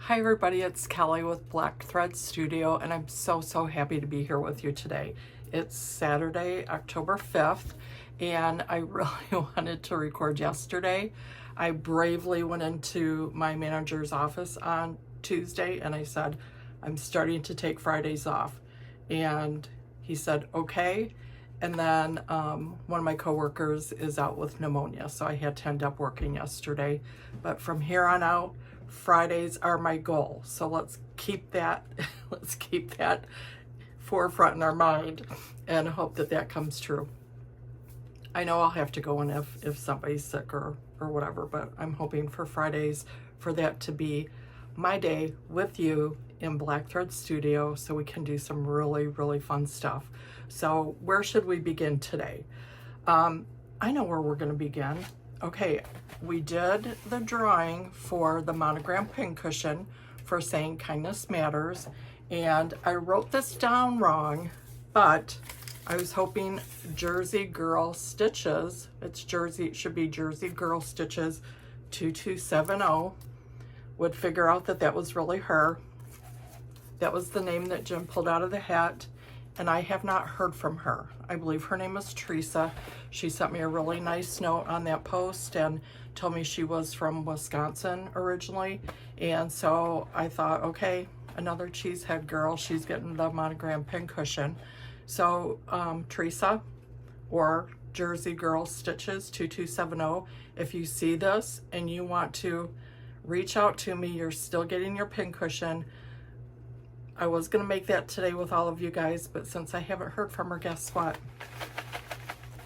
Hi everybody, it's Kelly with Black Thread Studio, and I'm so happy to be here with you today. It's Saturday, October 5th, and I really wanted to record yesterday. I bravely went into my manager's office on Tuesday and I said, I'm starting to take Fridays off. And he said, okay. And then one of my coworkers is out with pneumonia, so I had to end up working yesterday. But from here on out, Fridays are my goal. So let's keep that forefront in our mind and hope that that comes true. I know I'll have to go in if somebody's sick or whatever, but I'm hoping for Fridays for that to be my day with you in Black Thread Studio so we can do some really fun stuff. So where should we begin today? I know where we're going to begin. Okay, we did the drawing for the monogram pincushion for saying kindness matters, and I wrote this down wrong, but I was hoping Jersey Girl Stitches, it should be Jersey Girl Stitches 2270, would figure out that that was really her. That was the name that Jim pulled out of the hat, and I have not heard from her. I believe her name is Teresa. She sent me a really nice note on that post and told me she was from Wisconsin originally, and so I thought, okay, another cheesehead girl, she's getting the monogram pincushion. So Teresa, or Jersey Girl Stitches 2270, if you see this and you want to reach out to me, you're still getting your pincushion. I was gonna make that today with all of you guys, but since I haven't heard from her, guess what?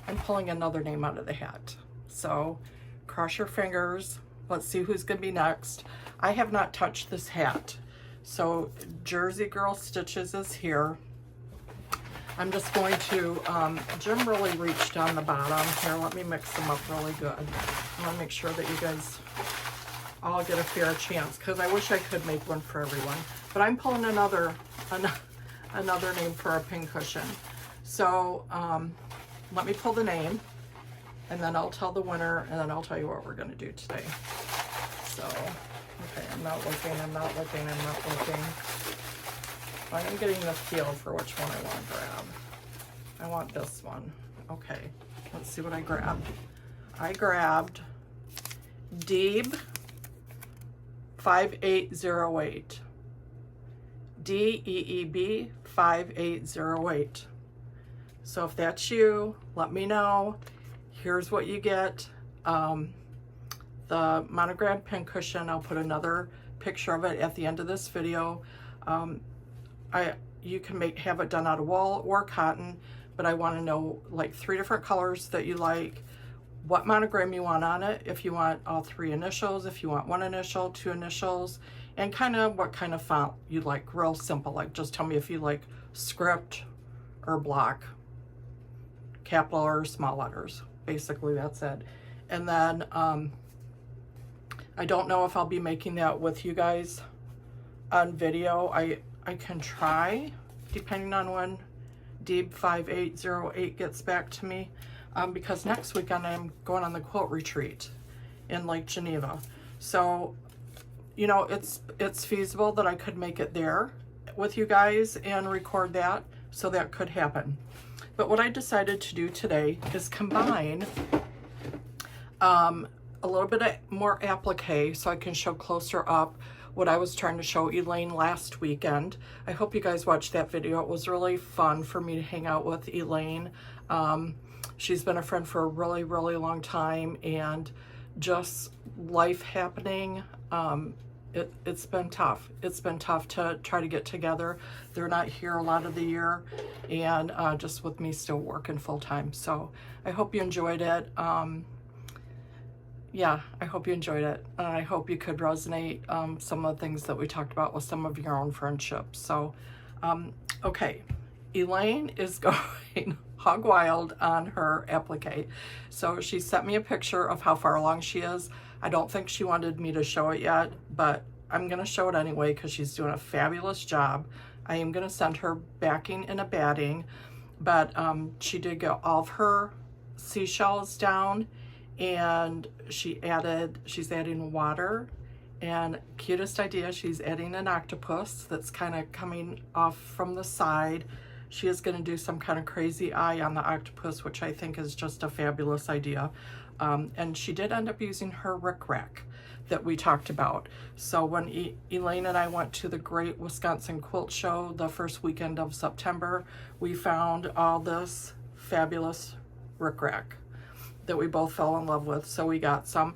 I'm pulling another name out of the hat. So cross your fingers. Let's see who's gonna be next. I have not touched this hat. So Jersey Girl Stitches is here. I'm just going to, Jim really reached on the bottom. Here, let me mix them up really good. I wanna make sure that you guys all get a fair chance, because I wish I could make one for everyone. But I'm pulling another name for a pincushion. So let me pull the name, and then I'll tell the winner, and then I'll tell you what we're gonna do today. So, okay, I'm not looking. I am getting the feel for which one I want to grab. I want this one. Okay, let's see what I grabbed. I grabbed Deeb 5808. DEEB 5808. So if that's you, let me know. Here's what you get. The monogram pincushion, I'll put another picture of it at the end of this video. You can have it done out of wool or cotton, but I want to know like 3 different colors that you like, what monogram you want on it, if you want all 3 initials, if you want 1 initial, 2 initials, and kind of what kind of font you like. Real simple, like just tell me if you like script or block, capital or small letters. Basically that's it. And then I don't know if I'll be making that with you guys on video. I can try, depending on when Deeb 5808 gets back to me, because next weekend I'm going on the quilt retreat in Lake Geneva. So, you know, it's feasible that I could make it there with you guys and record that, so that could happen. But what I decided to do today is combine a little bit more applique so I can show closer up what I was trying to show Elaine last weekend. I hope you guys watched that video. It was really fun for me to hang out with Elaine. She's been a friend for a really long time, and just life happening, it's been tough. It's been tough to try to get together. They're not here a lot of the year, and just with me still working full-time. So I hope you enjoyed it. Yeah, I hope you enjoyed it. And I hope you could resonate some of the things that we talked about with some of your own friendships. So, okay, Elaine is going hog wild on her applique. So she sent me a picture of how far along she is. I don't think she wanted me to show it yet, but I'm gonna show it anyway because she's doing a fabulous job. I am gonna send her backing and a batting, but she did get all of her seashells down, and she's adding water And cutest idea, she's adding an octopus that's kind of coming off from the side. She is going to do some kind of crazy eye on the octopus, which I think is just a fabulous idea. And she did end up using her rickrack that we talked about. So when Elaine and I went to the Great Wisconsin Quilt Show the first weekend of September, we found all this fabulous rickrack that we both fell in love with. So we got some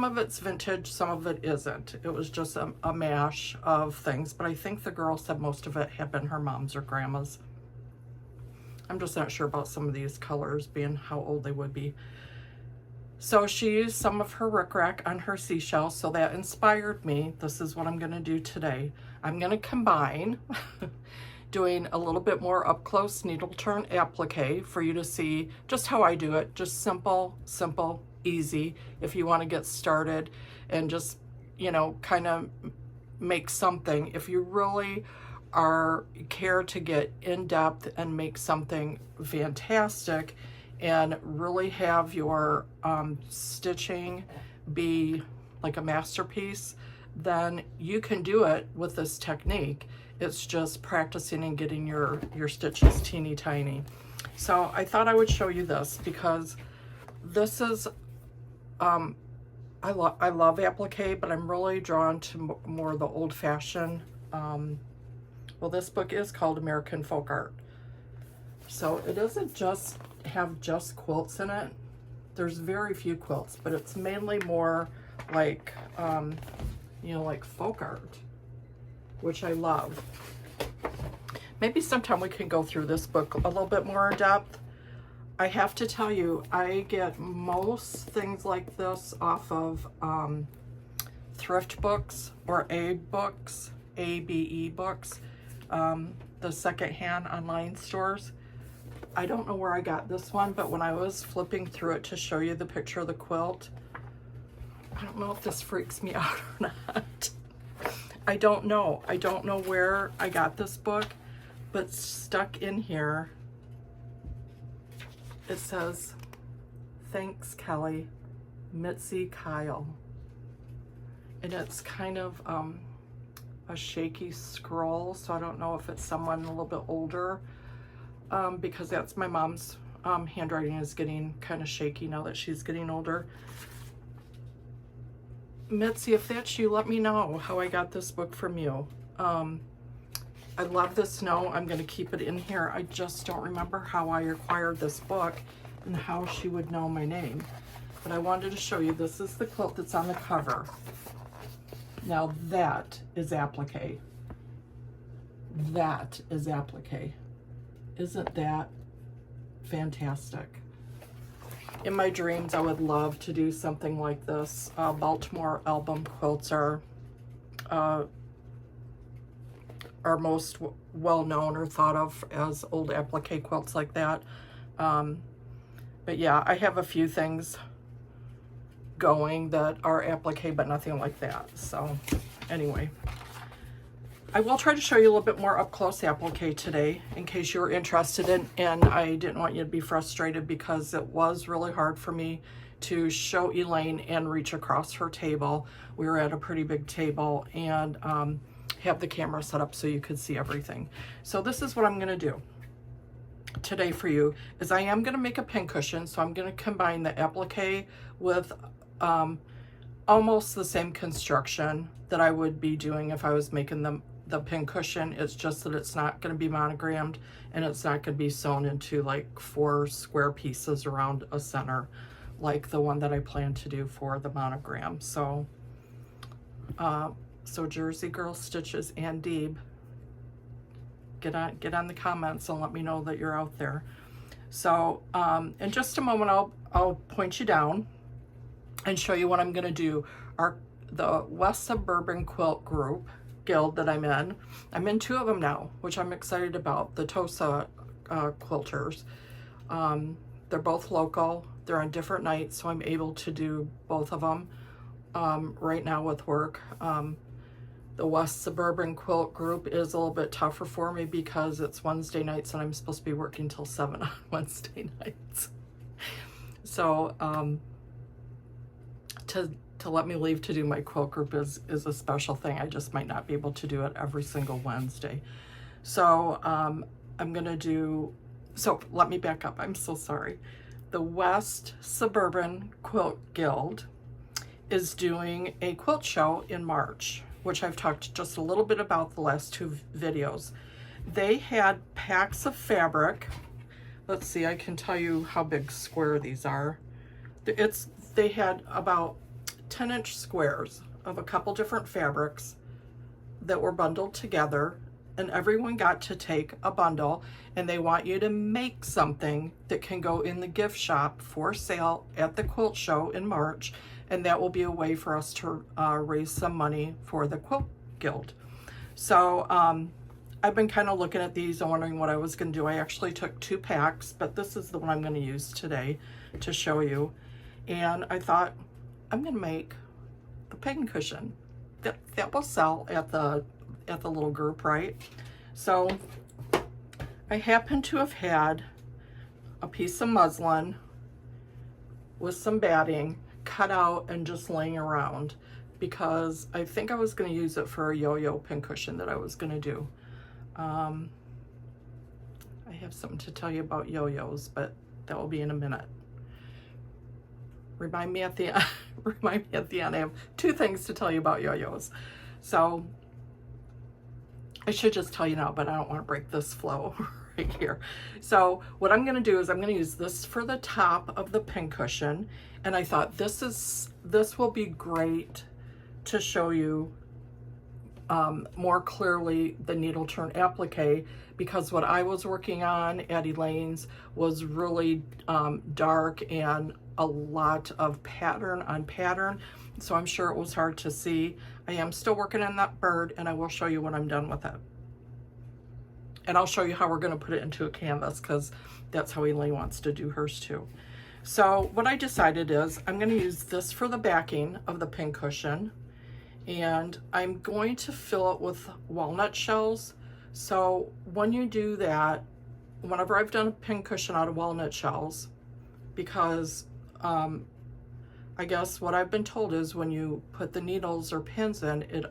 of it's vintage, some of it isn't. It was just a mash of things, but I think the girl said most of it had been her mom's or grandma's. I'm just not sure about some of these colors being how old they would be. So she used some of her rickrack on her seashell, so that inspired me. This is what I'm going to do today. I'm going to combine doing a little bit more up close needle turn applique for you to see just how I do it. Just simple, easy. If you want to get started and just, you know, kind of make something. If you really care to get in depth and make something fantastic and really have your stitching be like a masterpiece, then you can do it with this technique. It's just practicing and getting your stitches teeny tiny. So I thought I would show you this because this is, I love applique, but I'm really drawn to more the old-fashioned. Well, this book is called American Folk Art. So it doesn't just have just quilts in it. There's very few quilts, but it's mainly more like, you know, like folk art, which I love. Maybe sometime we can go through this book a little bit more in depth. I have to tell you, I get most things like this off of thrift books or ABE books, ABE books, the secondhand online stores. I don't know where I got this one, but when I was flipping through it to show you the picture of the quilt, I don't know if this freaks me out or not. I don't know. I don't know where I got this book, but stuck in here, it says, "Thanks, Kelly, Mitzi Kyle." And it's kind of a shaky scroll, so I don't know if it's someone a little bit older, because that's my mom's handwriting is getting kind of shaky now that she's getting older. Mitzi, if that's you, let me know how I got this book from you. I love this note. I'm going to keep it in here. I just don't remember how I acquired this book and how she would know my name. But I wanted to show you, this is the quilt that's on the cover. Now that is applique. That is applique. Isn't that fantastic? In my dreams, I would love to do something like this. Baltimore album quilts are most well known or thought of as old applique quilts like that. But yeah, I have a few things going that are applique, but nothing like that. So anyway, I will try to show you a little bit more up close applique today in case you're interested in, and I didn't want you to be frustrated because it was really hard for me to show Elaine and reach across her table. We were at a pretty big table and have the camera set up so you could see everything. So this is what I'm gonna do today for you, is I am gonna make a pincushion. So I'm gonna combine the applique with almost the same construction that I would be doing if I was making the pincushion. It's just that it's not going to be monogrammed and it's not going to be sewn into like 4 square pieces around a center like the one that I plan to do for the monogram. So so Jersey Girl Stitches and Deeb, get on the comments and let me know that you're out there. So in just a moment I'll point you down and show you what I'm going to do. The West Suburban Quilt Guild that I'm in 2 of them now, which I'm excited about. The Tosa quilters. They're both local. They're on different nights, so I'm able to do both of them right now with work. The West Suburban Quilt Group is a little bit tougher for me because it's Wednesday nights and I'm supposed to be working till 7 on Wednesday nights. So to let me leave to do my quilt group is a special thing. I just might not be able to do it every single Wednesday. So I'm gonna do, so let me back up, I'm so sorry. The West Suburban Quilt Guild is doing a quilt show in March, which I've talked just a little bit about the last two videos. They had packs of fabric. Let's see, I can tell you how big square these are. They had about 10-inch squares of a couple different fabrics that were bundled together, and everyone got to take a bundle, and they want you to make something that can go in the gift shop for sale at the quilt show in March, and that will be a way for us to raise some money for the Quilt Guild. So I've been kind of looking at these and wondering what I was going to do. I actually took 2 packs, but this is the one I'm going to use today to show you. And I thought, I'm going to make the pincushion that will sell at the little group, right? So I happen to have had a piece of muslin with some batting cut out and just laying around, because I think I was going to use it for a yo-yo pincushion that I was going to do. I have something to tell you about yo-yos, but that will be in a minute. Remind me at the end. Remind me at the end. I have 2 things to tell you about yo-yos. So I should just tell you now, but I don't want to break this flow right here. So what I'm going to do is I'm going to use this for the top of the pincushion, and I thought this will be great to show you more clearly the needle turn applique, because what I was working on at Elaine's was really dark and a lot of pattern on pattern, so I'm sure it was hard to see. I am still working on that bird, and I will show you when I'm done with it. And I'll show you how we're going to put it into a canvas, because that's how Elaine wants to do hers too. So what I decided is I'm going to use this for the backing of the pincushion, and I'm going to fill it with walnut shells. So when you do that, whenever I've done a pincushion out of walnut shells, because I guess what I've been told is when you put the needles or pins in, it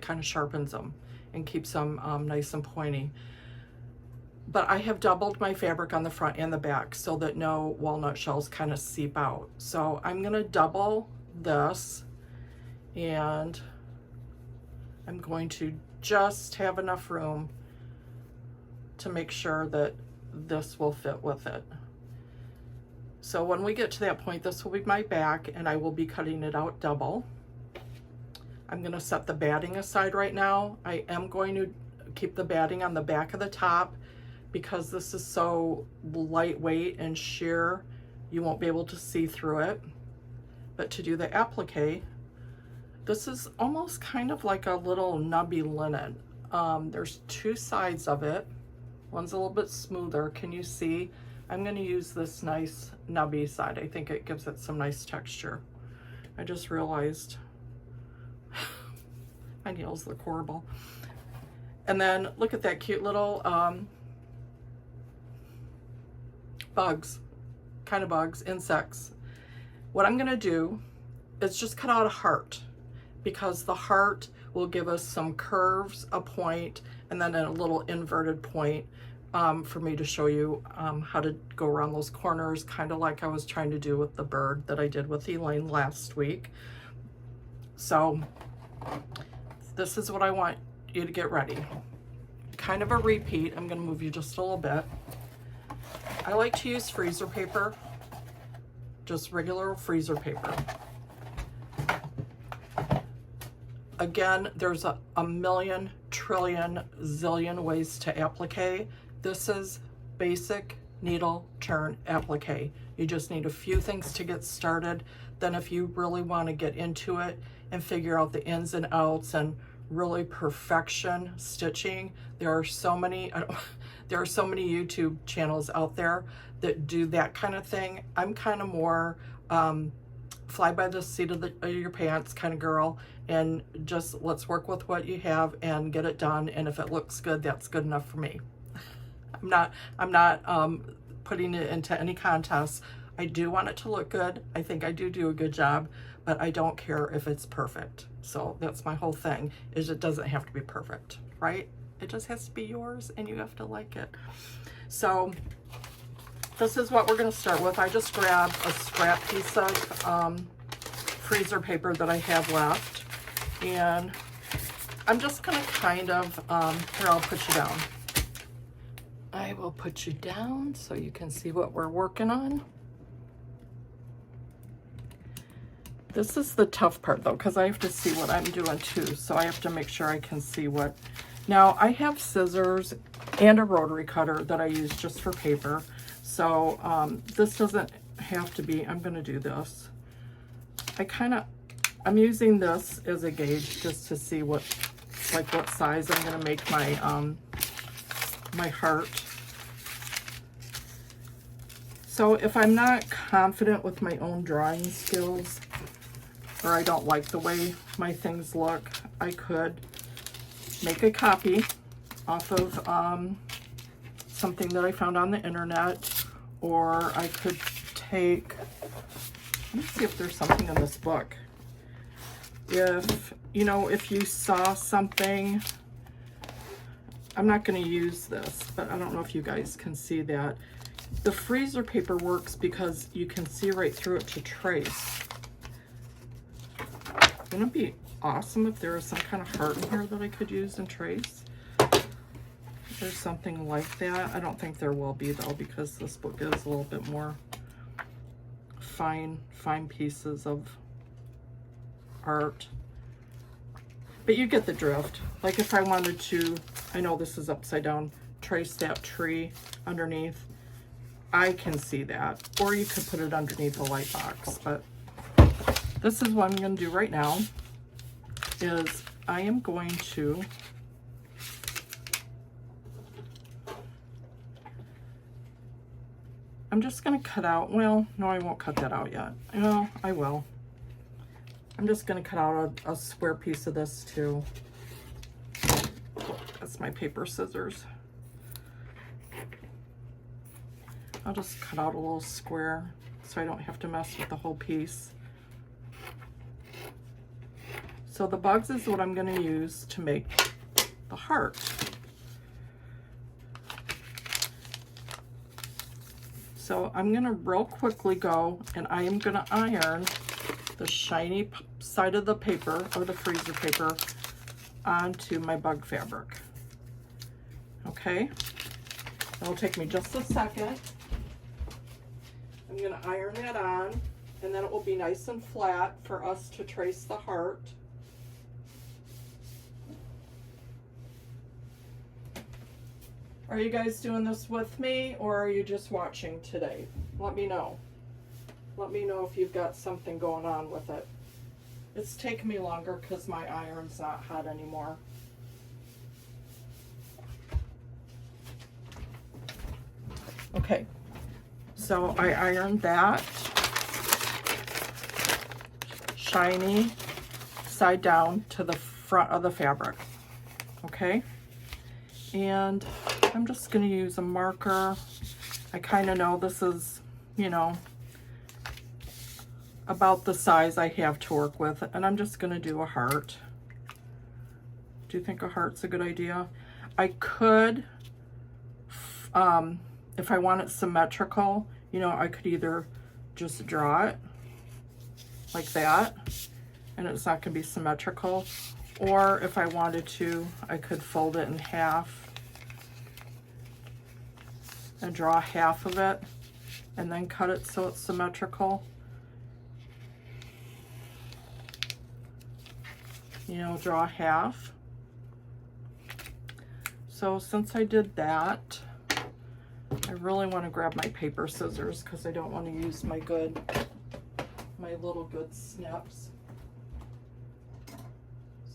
kind of sharpens them and keeps them nice and pointy. But I have doubled my fabric on the front and the back so that no walnut shells kind of seep out. So I'm gonna double this, and I'm going to just have enough room to make sure that this will fit with it. So when we get to that point, this will be my back, and I will be cutting it out double. I'm going to set the batting aside right now. I am going to keep the batting on the back of the top, because this is so lightweight and sheer, you won't be able to see through it. But to do the applique, this is almost kind of like a little nubby linen. There's 2 sides of it. One's a little bit smoother. Can you see? I'm going to use this nice nubby side. I think it gives it some nice texture. I just realized my nails look horrible. And then look at that cute little bugs, insects. What I'm going to do is just cut out a heart, because the heart will give us some curves, a point, and then a little inverted point for me to show you how to go around those corners, kind of like I was trying to do with the bird that I did with Elaine last week. So this is what I want you to get ready. Kind of a repeat. I'm going to move you just a little bit. I like to use freezer paper, just regular freezer paper. Again, there's a million, trillion, zillion ways to applique. This is basic needle turn applique. You just need a few things to get started. Then if you really want to get into it and figure out the ins and outs and really perfection stitching, there are so many YouTube channels out there that do that kind of thing. I'm kind of more fly by the seat of your pants kind of girl, and just let's work with what you have and get it done, and if it looks good, that's good enough for me. I'm not putting it into any contests. I do want it to look good. I think I do a good job, but I don't care if it's perfect. So that's my whole thing, is it doesn't have to be perfect, right? It just has to be yours and you have to like it. So this is what we're going to start with. I just grabbed a scrap piece of freezer paper that I have left, and I'm just going to kind of, here, I'll put you down. I will put you down so you can see what we're working on. This is the tough part though, because I have to see what I'm doing too. So I have to make sure I can see what. Now I have scissors and a rotary cutter that I use just for paper. So this doesn't have to be, I'm gonna do this. I'm using this as a gauge just to see what size I'm gonna make my, my heart. So if I'm not confident with my own drawing skills, or I don't like the way my things look, I could make a copy off of something that I found on the internet, or I could take, let me see if there's something in this book. If, you know, if you saw something, I'm not going to use this, but I don't know if you guys can see that. The freezer paper works because you can see right through it to trace. Wouldn't it be awesome if there was some kind of heart in here that I could use and trace? There's something like that. I don't think there will be though, because this book is a little bit more fine pieces of art. But you get the drift. Like if I wanted to, I know this is upside down, trace that tree underneath, I can see that. Or you could put it underneath a light box, but this is what I'm going to do right now, is I am going to I'm just going to cut out, well, no, I won't cut that out yet. Well, I will. I'm just going to cut out a square piece of this too. That's my paper scissors. I'll just cut out a little square so I don't have to mess with the whole piece. So the bugs is what I'm going to use to make the heart. So I'm going to real quickly go and I am going to iron the shiny side of the paper, or the freezer paper, onto my bug fabric. Okay, it'll take me just a second. I'm going to iron that on, and then it will be nice and flat for us to trace the heart. Are you guys doing this with me, or are you just watching today? Let me know. Let me know if you've got something going on with it. It's taking me longer because my iron's not hot anymore. Okay, so I ironed that shiny side down to the front of the fabric. Okay, and I'm just going to use a marker. I kind of know this is, you know, about the size I have to work with, and I'm just going to do a heart. Do you think a heart's a good idea? I could, if I want it symmetrical, you know, I could either just draw it like that, and it's not going to be symmetrical, or if I wanted to, I could fold it in half and draw half of it and then cut it so it's symmetrical. You know, draw half. So since I did that, I really want to grab my paper scissors because I don't want to use my little good snips.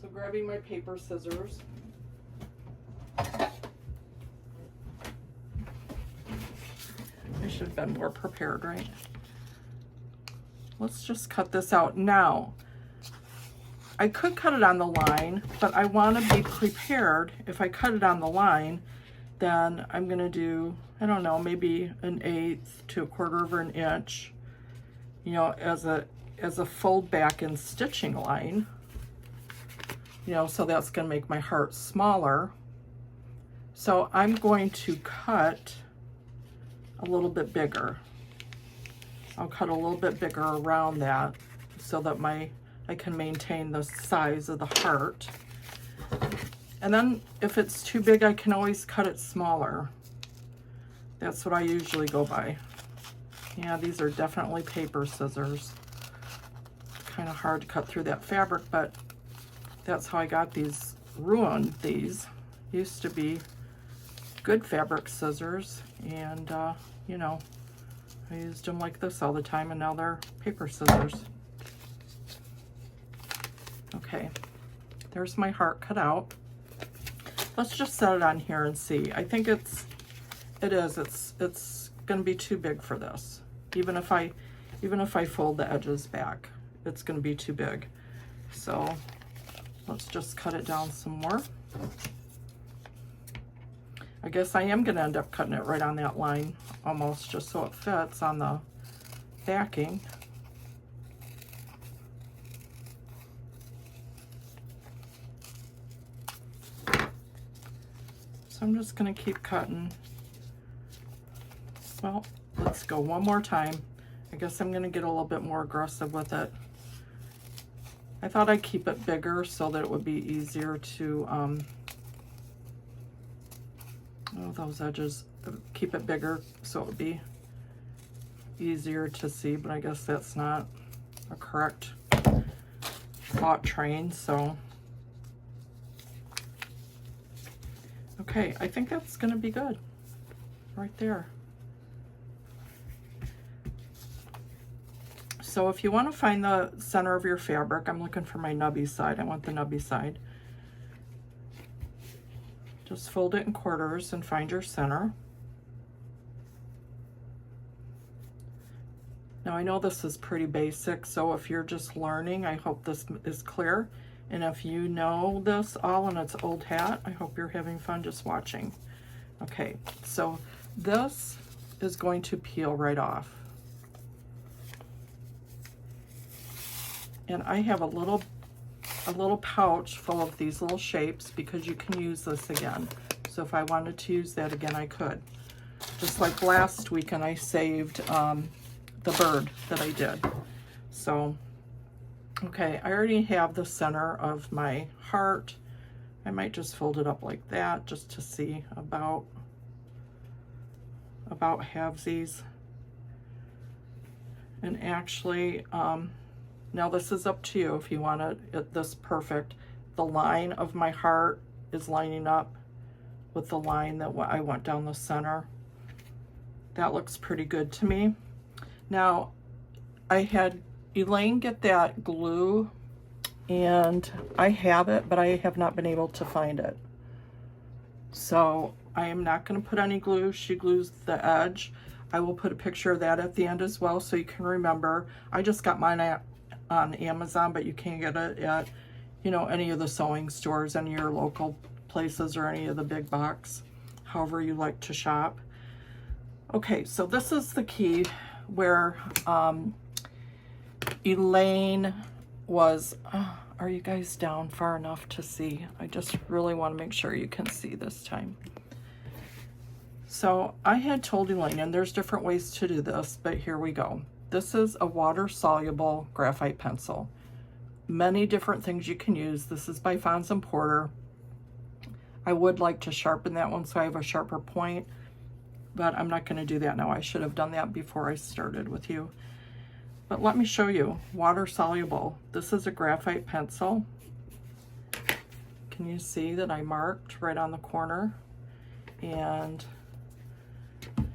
So grabbing my paper scissors. I should have been more prepared, right? Let's just cut this out. Now, I could cut it on the line, but I want to be prepared. If I cut it on the line, then I'm going to do, I don't know, maybe 1/8 to 1/4 of an inch, you know, as as a fold back and stitching line, you know, so that's going to make my heart smaller. So I'm going to cut a little bit bigger. I'll cut a little bit bigger around that so that I can maintain the size of the heart. And then if it's too big, I can always cut it smaller. That's what I usually go by. Yeah, these are definitely paper scissors. Kind of hard to cut through that fabric, but that's how I got these ruined. These used to be good fabric scissors, and you know, I used them like this all the time, and now they're paper scissors. Okay, there's my heart cut out. Let's just set it on here and see. I think it's gonna be too big for this. Even if I fold the edges back, it's gonna be too big. So let's just cut it down some more. I guess I am gonna end up cutting it right on that line almost, just so it fits on the backing. So I'm just gonna keep cutting. Well, let's go one more time. I guess I'm gonna get a little bit more aggressive with it. I thought I'd keep it bigger so that it would be easier to, those edges, keep it bigger so it would be easier to see, but I guess that's not a correct thought train, so. Okay, I think that's gonna be good, right there. So if you want to find the center of your fabric, I'm looking for my nubby side. I want the nubby side. Just fold it in quarters and find your center. Now I know this is pretty basic, so if you're just learning, I hope this is clear. And if you know this all and it's old hat, I hope you're having fun just watching. Okay, so this is going to peel right off. And I have a little pouch full of these little shapes because you can use this again. So if I wanted to use that again, I could. Just like last weekend, I saved the bird that I did. So, okay, I already have the center of my heart. I might just fold it up like that just to see about halvesies. And actually, now this is up to you if you want it this perfect. The line of my heart is lining up with the line that I went down the center. That looks pretty good to me. Now, I had Elaine get that glue, and I have it, but I have not been able to find it. So I am not going to put any glue. She glues the edge. I will put a picture of that at the end as well so you can remember. I just got mine on Amazon, but you can get it at, you know, any of the sewing stores, any of your local places, or any of the big box, however you like to shop. Okay, so this is the key where Elaine was, are you guys down far enough to see? I just really want to make sure you can see this time. So I had told Elaine, and there's different ways to do this, but here we go. This is a water-soluble graphite pencil. Many different things you can use. This is by Fons and Porter. I would like to sharpen that one so I have a sharper point, but I'm not going to do that now. I should have done that before I started with you. But let me show you. Water-soluble. This is a graphite pencil. Can you see that I marked right on the corner? And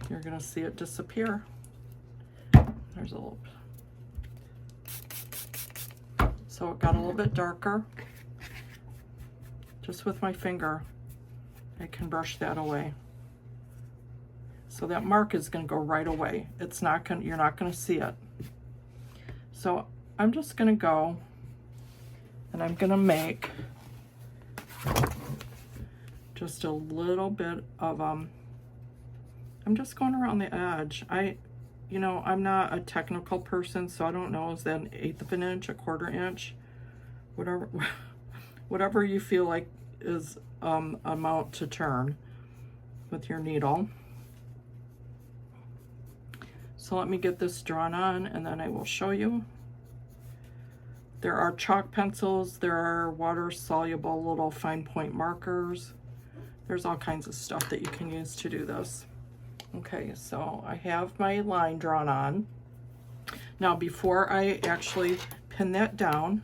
you're going to see it disappear. There's a little, so it got a little bit darker. Just with my finger, I can brush that away. So that mark is going to go right away. It's not going, you're not going to see it. So I'm just going to go and I'm going to make just a little bit of I'm just going around the edge. you know, I'm not a technical person, so I don't know, is that an 1/8 of an inch, a 1/4 inch, whatever, whatever you feel like is amount to turn with your needle. So let me get this drawn on and then I will show you. There are chalk pencils, there are water soluble little fine point markers. There's all kinds of stuff that you can use to do this. Okay, so I have my line drawn on. Now before I actually pin that down,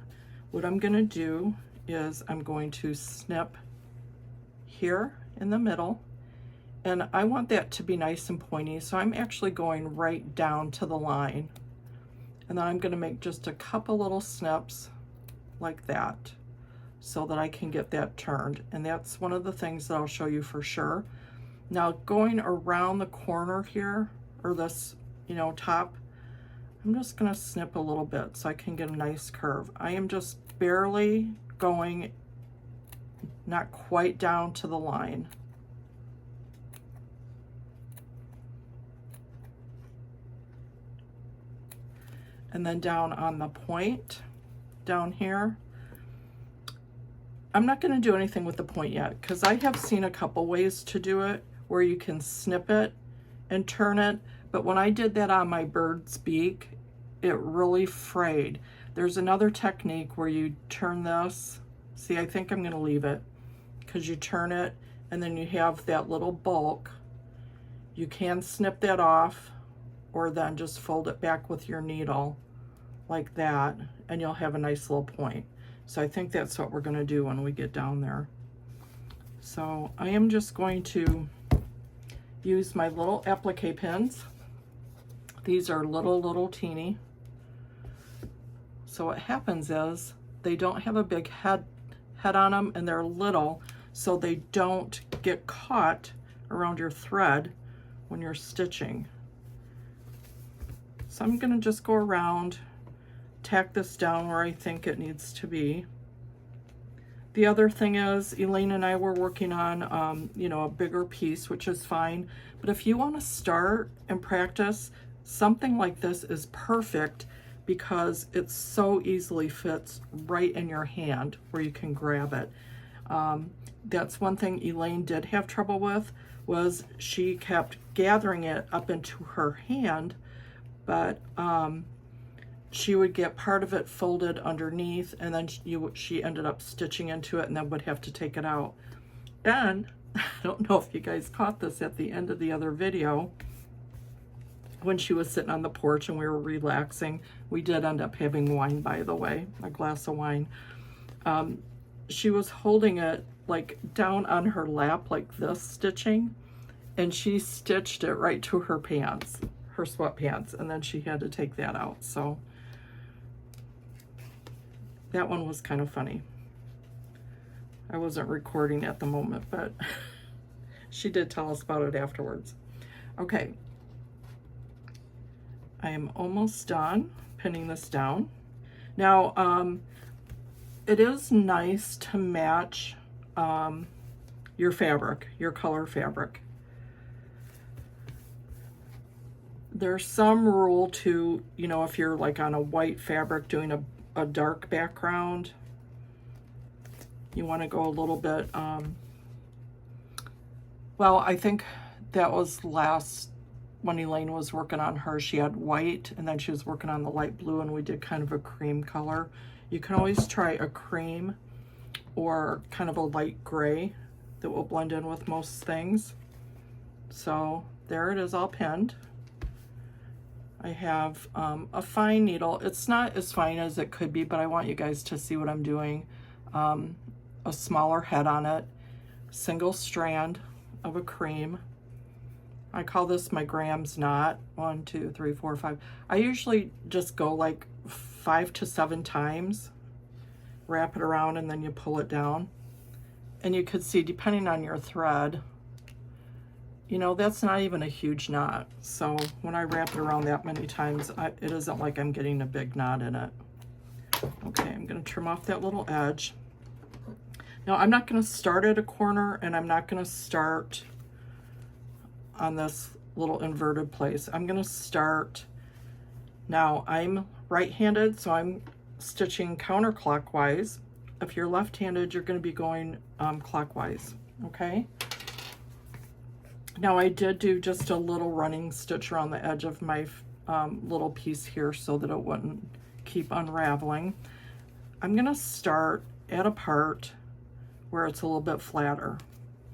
what I'm gonna do is I'm going to snip here in the middle, and I want that to be nice and pointy, so I'm actually going right down to the line. And then I'm gonna make just a couple little snips like that so that I can get that turned. And that's one of the things that I'll show you for sure. Now going around the corner here, or this, you know, top, I'm just gonna snip a little bit so I can get a nice curve. I am just barely going, not quite down to the line. And then down on the point, down here, I'm not gonna do anything with the point yet because I have seen a couple ways to do it where you can snip it and turn it, but when I did that on my bird's beak, it really frayed. There's another technique where you turn this. See, I think I'm gonna leave it because you turn it and then you have that little bulk. You can snip that off or then just fold it back with your needle like that and you'll have a nice little point. So I think that's what we're gonna do when we get down there. So I am just going to use my little applique pins. These are little teeny. So what happens is they don't have a big head on them and they're little, so they don't get caught around your thread when you're stitching. So I'm gonna just go around, tack this down where I think it needs to be. The other thing is, Elaine and I were working on, you know, a bigger piece, which is fine. But if you want to start and practice, something like this is perfect because it so easily fits right in your hand where you can grab it. That's one thing Elaine did have trouble with, was she kept gathering it up into her hand, but she would get part of it folded underneath and then she ended up stitching into it and then would have to take it out. And I don't know if you guys caught this at the end of the other video, when she was sitting on the porch and we were relaxing. We did end up having wine, by the way, a glass of wine. She was holding it like down on her lap like this, stitching, and she stitched it right to her pants, her sweatpants, and then she had to take that out. So that one was kind of funny. I wasn't recording at the moment, but she did tell us about it afterwards. Okay, I am almost done pinning this down. Now, it is nice to match your fabric, your color fabric. There's some rule to, you know, if you're like on a white fabric doing a dark background, you want to go a little bit, well, I think that was last, when Elaine was working on her, she had white and then she was working on the light blue and we did kind of a cream color. You can always try a cream or kind of a light gray that will blend in with most things. So there it is, all pinned. I have a fine needle. It's not as fine as it could be, but I want you guys to see what I'm doing. A smaller head on it, single strand of a cream. I call this my Graham's knot. 1, 2, 3, 4, 5. I usually just go like 5 to 7 times, wrap it around, and then you pull it down. And you could see, depending on your thread, you know, that's not even a huge knot. So when I wrap it around that many times, it isn't like I'm getting a big knot in it. Okay, I'm gonna trim off that little edge. Now I'm not gonna start at a corner and I'm not gonna start on this little inverted place. I'm going to start, now I'm right-handed, so I'm stitching counterclockwise. If you're left-handed, you're going to be going clockwise, okay? Now I did do just a little running stitch around the edge of my little piece here so that it wouldn't keep unraveling. I'm going to start at a part where it's a little bit flatter,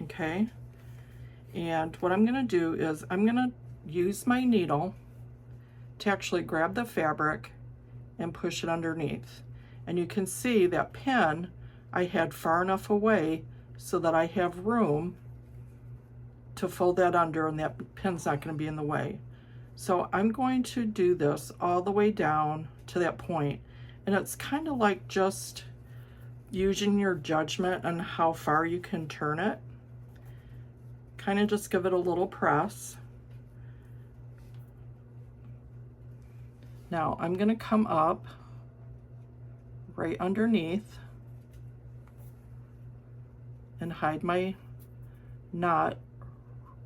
okay? And what I'm going to do is I'm going to use my needle to actually grab the fabric and push it underneath. And you can see that pin I had far enough away so that I have room to fold that under, and that pin's not going to be in the way. So I'm going to do this all the way down to that point, and it's kind of like just using your judgment on how far you can turn it. Kind of just give it a little press. Now I'm going to come up right underneath and hide my knot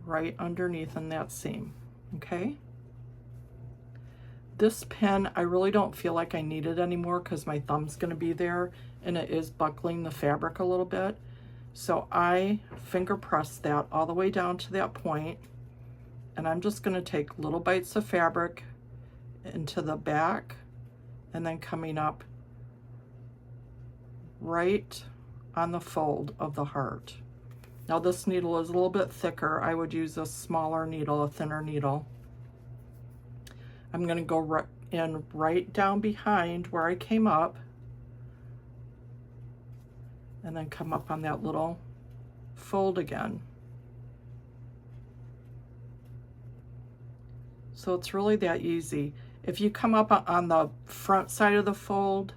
right underneath in that seam, okay? This pin, I really don't feel like I need it anymore because my thumb's going to be there and it is buckling the fabric a little bit. So I finger press that all the way down to that point, and I'm just going to take little bites of fabric into the back and then coming up right on the fold of the heart. Now this needle is a little bit thicker. I would use a smaller needle, a thinner needle. I'm going to go right down behind where I came up and then come up on that little fold again. So it's really that easy. If you come up on the front side of the fold,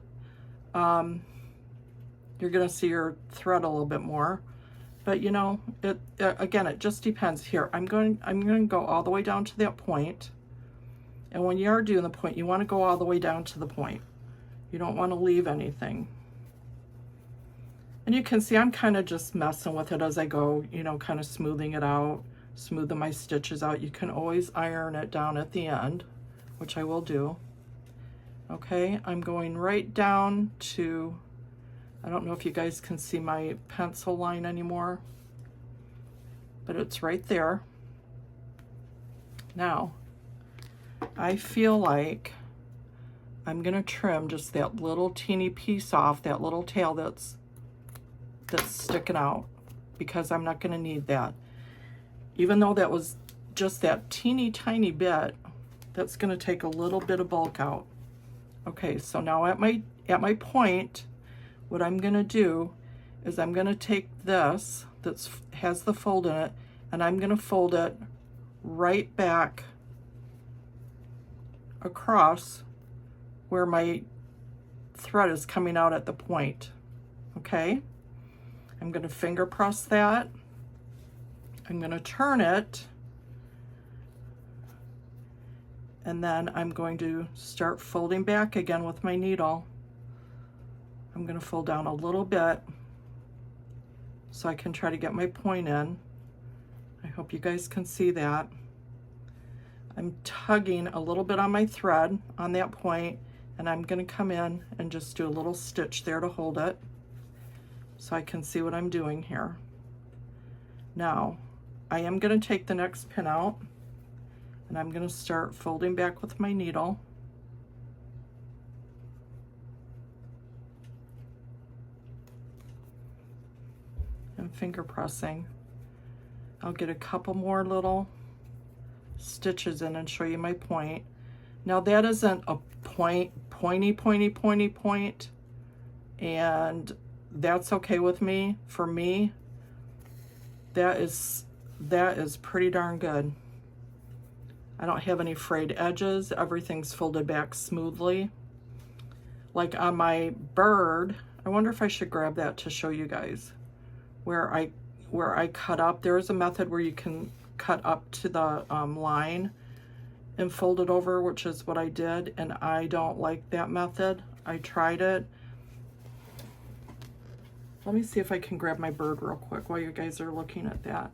you're going to see your thread a little bit more. But you know, again, it just depends. Here, I'm going to go all the way down to that point. And when you are doing the point, you want to go all the way down to the point. You don't want to leave anything. And you can see I'm kind of just messing with it as I go, you know, kind of smoothing it out, smoothing my stitches out. You can always iron it down at the end, which I will do. Okay, I'm going right down to, I don't know if you guys can see my pencil line anymore, but it's right there. Now, I feel like I'm gonna trim just that little teeny piece off, that little tail that's sticking out, because I'm not gonna need that. Even though that was just that teeny tiny bit, that's gonna take a little bit of bulk out. Okay, so now at my point, what I'm gonna do is I'm gonna take this that has the fold in it, and I'm gonna fold it right back across where my thread is coming out at the point. Okay, I'm gonna finger press that. I'm gonna turn it, and then I'm going to start folding back again with my needle. I'm going to fold down a little bit so I can try to get my point in. I hope you guys can see that. I'm tugging a little bit on my thread on that point, and I'm going to come in and just do a little stitch there to hold it so I can see what I'm doing here. Now, I am going to take the next pin out, and I'm going to start folding back with my needle. And finger pressing. I'll get a couple more little stitches in and show you my point. Now that isn't a pointy point, and that's okay with me. For me, that is pretty darn good. I don't have any frayed edges. Everything's folded back smoothly. Like on my bird, I wonder if I should grab that to show you guys. Where I cut up, there's a method where you can cut up to the line and fold it over, which is what I did, and I don't like that method. I tried it. Let me see if I can grab my bird real quick while you guys are looking at that.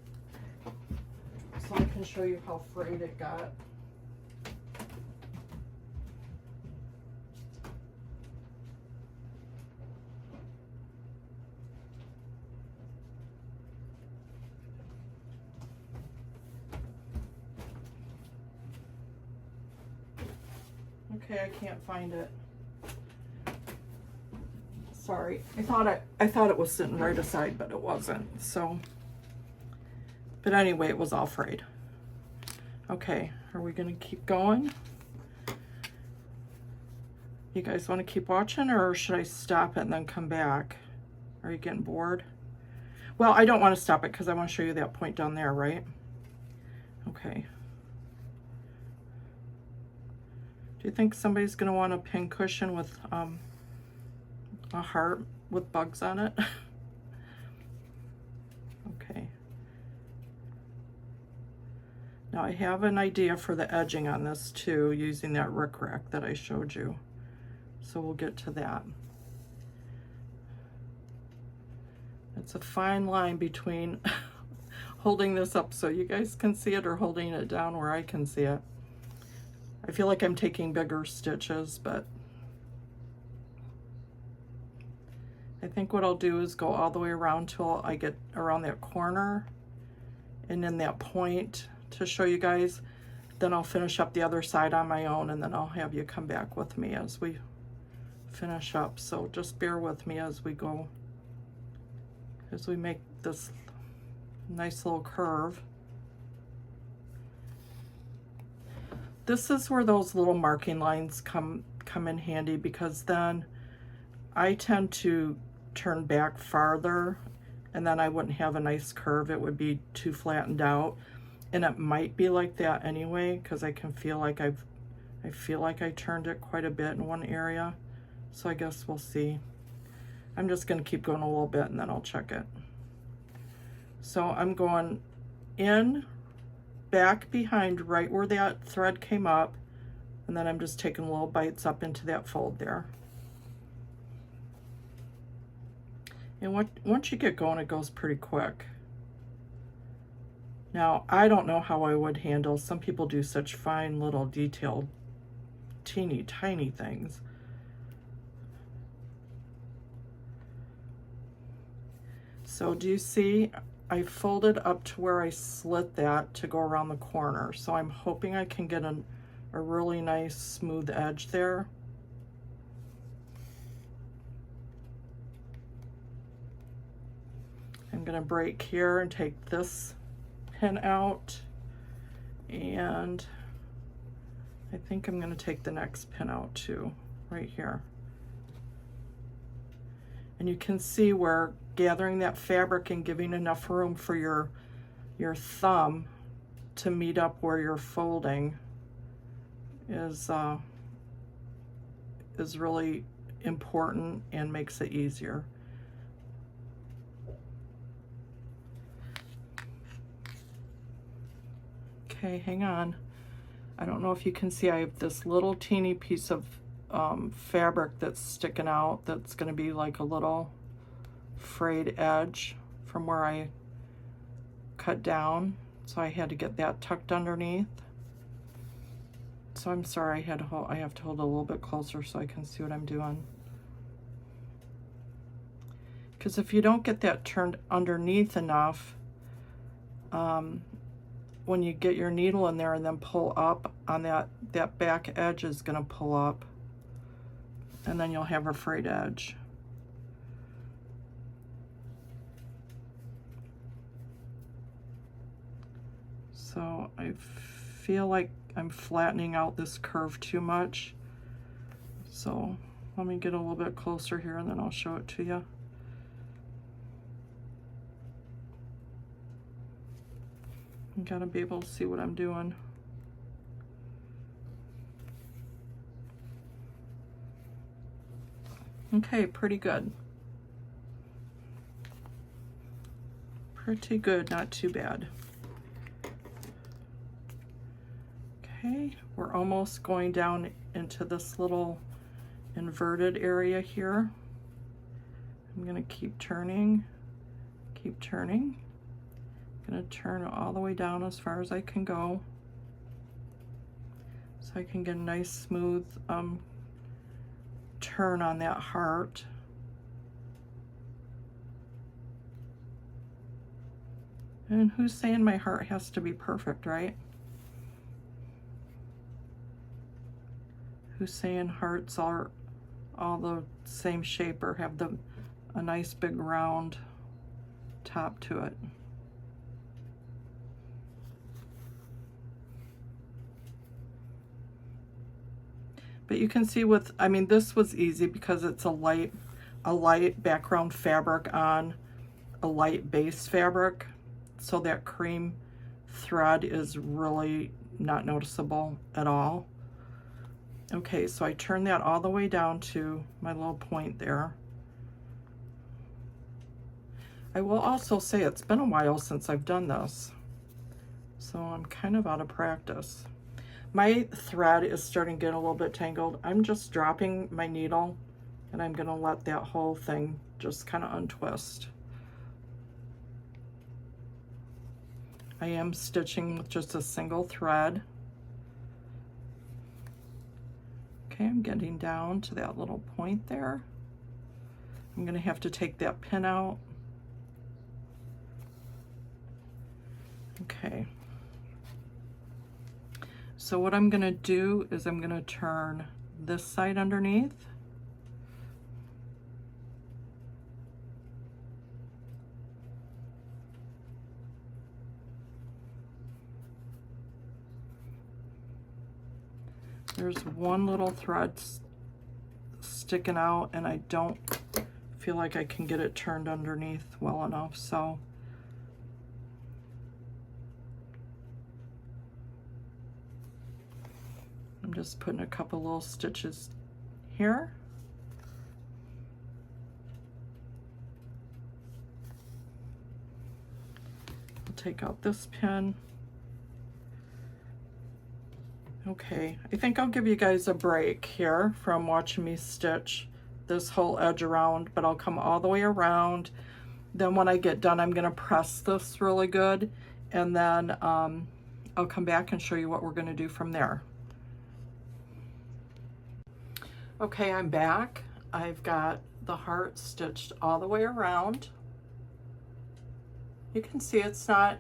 So so I can show you how frayed it got. Okay, I can't find it. Sorry. I thought it was sitting right aside, but it wasn't. So, but anyway, it was all frayed. Okay, are we gonna keep going? You guys want to keep watching, or should I stop it and then come back? Are you getting bored? Well, I don't want to stop it because I want to show you that point down there, right? Okay. Do you think somebody's going to want a pincushion with a heart with bugs on it? Okay. Now I have an idea for the edging on this too, using that rickrack that I showed you. So we'll get to that. It's a fine line between holding this up so you guys can see it or holding it down where I can see it. I feel like I'm taking bigger stitches, but I think what I'll do is go all the way around till I get around that corner and then that point to show you guys. Then I'll finish up the other side on my own, and then I'll have you come back with me as we finish up. So just bear with me as we go, as we make this nice little curve. This is where those little marking lines come in handy, because then I tend to turn back farther and then I wouldn't have a nice curve. It would be too flattened out, and it might be like that anyway because I can feel like I feel like I turned it quite a bit in one area. So I guess we'll see. I'm just going to keep going a little bit and then I'll check it. So I'm going in, back, behind, right where that thread came up, and then I'm just taking little bites up into that fold there. And once you get going, it goes pretty quick. Now, I don't know how I would handle, some people do such fine little detailed, teeny tiny things. So do you see, I folded up to where I slit that to go around the corner. So I'm hoping I can get a really nice smooth edge there. I'm gonna break here and take this pin out, and I think I'm gonna take the next pin out too, right here. And you can see where gathering that fabric and giving enough room for your thumb to meet up where you're folding is really important and makes it easier. Okay, hang on. I don't know if you can see, I have this little teeny piece of fabric that's sticking out that's going to be like a little frayed edge from where I cut down, so I had to get that tucked underneath. So I'm sorry, I have to hold it a little bit closer so I can see what I'm doing, because if you don't get that turned underneath enough, when you get your needle in there and then pull up on that back edge is going to pull up, and then you'll have a frayed edge. So I feel like I'm flattening out this curve too much. So let me get a little bit closer here and then I'll show it to you. You gotta be able to see what I'm doing. Okay, pretty good. Pretty good, not too bad. Okay, we're almost going down into this little inverted area here. I'm gonna keep turning, I'm gonna turn it all the way down as far as I can go, so I can get a nice smooth turn on that heart. And who's saying my heart has to be perfect, right? Who's saying hearts are all the same shape or have a nice big round top to it? But you can see with, I mean, this was easy because it's a light background fabric on a light base fabric. So that cream thread is really not noticeable at all. Okay, so I turn that all the way down to my little point there. I will also say it's been a while since I've done this, so I'm kind of out of practice. My thread is starting to get a little bit tangled. I'm just dropping my needle and I'm gonna let that whole thing just kind of untwist. I am stitching with just a single thread. Okay, I'm getting down to that little point there. I'm gonna have to take that pin out. Okay. So what I'm gonna do is I'm gonna turn this side underneath. There's one little thread sticking out and I don't feel like I can get it turned underneath well enough, so I'm just putting a couple little stitches here. I'll take out this pin. Okay, I think I'll give you guys a break here from watching me stitch this whole edge around, but I'll come all the way around. Then when I get done, I'm gonna press this really good, and then I'll come back and show you what we're gonna do from there. Okay, I'm back. I've got the heart stitched all the way around. You can see it's not,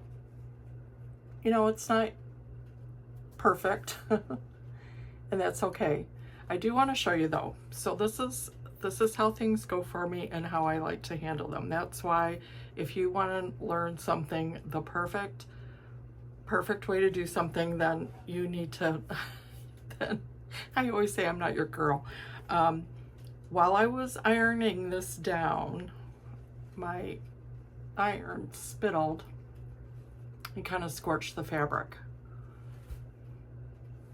you know, it's not perfect, and that's okay. I do want to show you though. So this is how things go for me and how I like to handle them. That's why if you want to learn something, the perfect way to do something, then you need to, then I always say I'm not your girl. While I was ironing this down, my iron spittled and kind of scorched the fabric.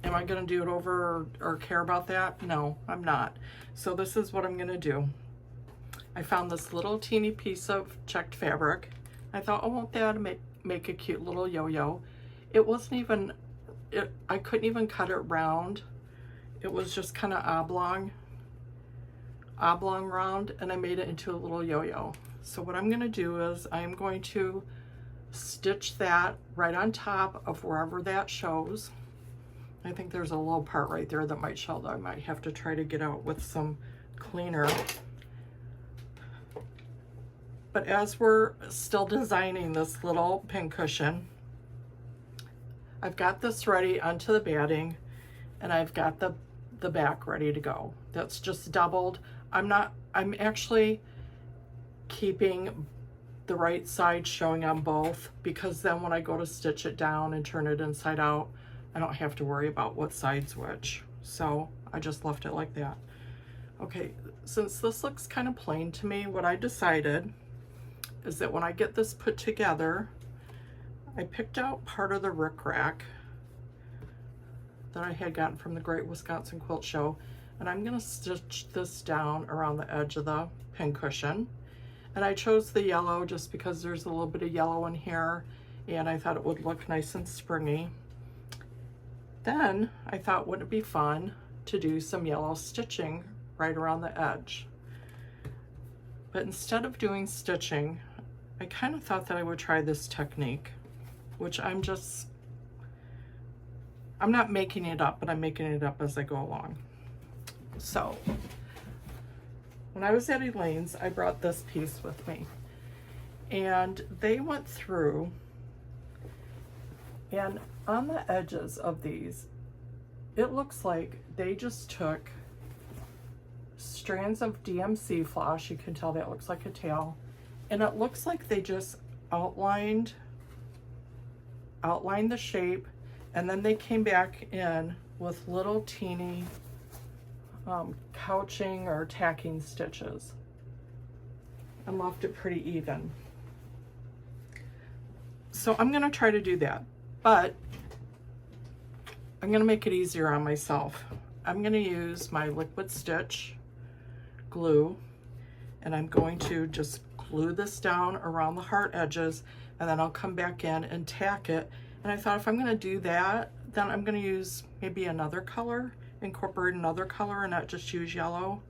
Am I gonna do it over or care about that? No, I'm not. So this is what I'm gonna do. I found this little teeny piece of checked fabric. I thought, oh, won't that make a cute little yo-yo? It wasn't even, I couldn't even cut it round. It was just kind of oblong round, and I made it into a little yo-yo. So what I'm gonna do is I'm going to stitch that right on top of wherever that shows. I think there's a little part right there that might show that I might have to try to get out with some cleaner. But as we're still designing this little pincushion, I've got this ready onto the batting, and I've got the back ready to go. That's just doubled. I'm actually keeping the right side showing on both, because then when I go to stitch it down and turn it inside out, I don't have to worry about what side's which. So I just left it like that. Okay, since this looks kind of plain to me, what I decided is that when I get this put together, I picked out part of the rickrack that I had gotten from the Great Wisconsin Quilt Show, and I'm gonna stitch this down around the edge of the pincushion. And I chose the yellow just because there's a little bit of yellow in here, and I thought it would look nice and springy. Then I thought, wouldn't it be fun to do some yellow stitching right around the edge? But instead of doing stitching, I kind of thought that I would try this technique. which I'm not making it up, but I'm making it up as I go along. So when I was at Elaine's, I brought this piece with me, and they went through, and on the edges of these, it looks like they just took strands of DMC floss. You can tell that looks like a tail, and it looks like they just outlined the shape, and then they came back in with little teeny couching or tacking stitches and left it pretty even. So I'm going to try to do that, but I'm going to make it easier on myself. I'm going to use my liquid stitch glue, and I'm going to just glue this down around the heart edges, and then I'll come back in and tack it. And I thought if I'm going to do that, then I'm going to use maybe another color, incorporate another color, and not just use yellow.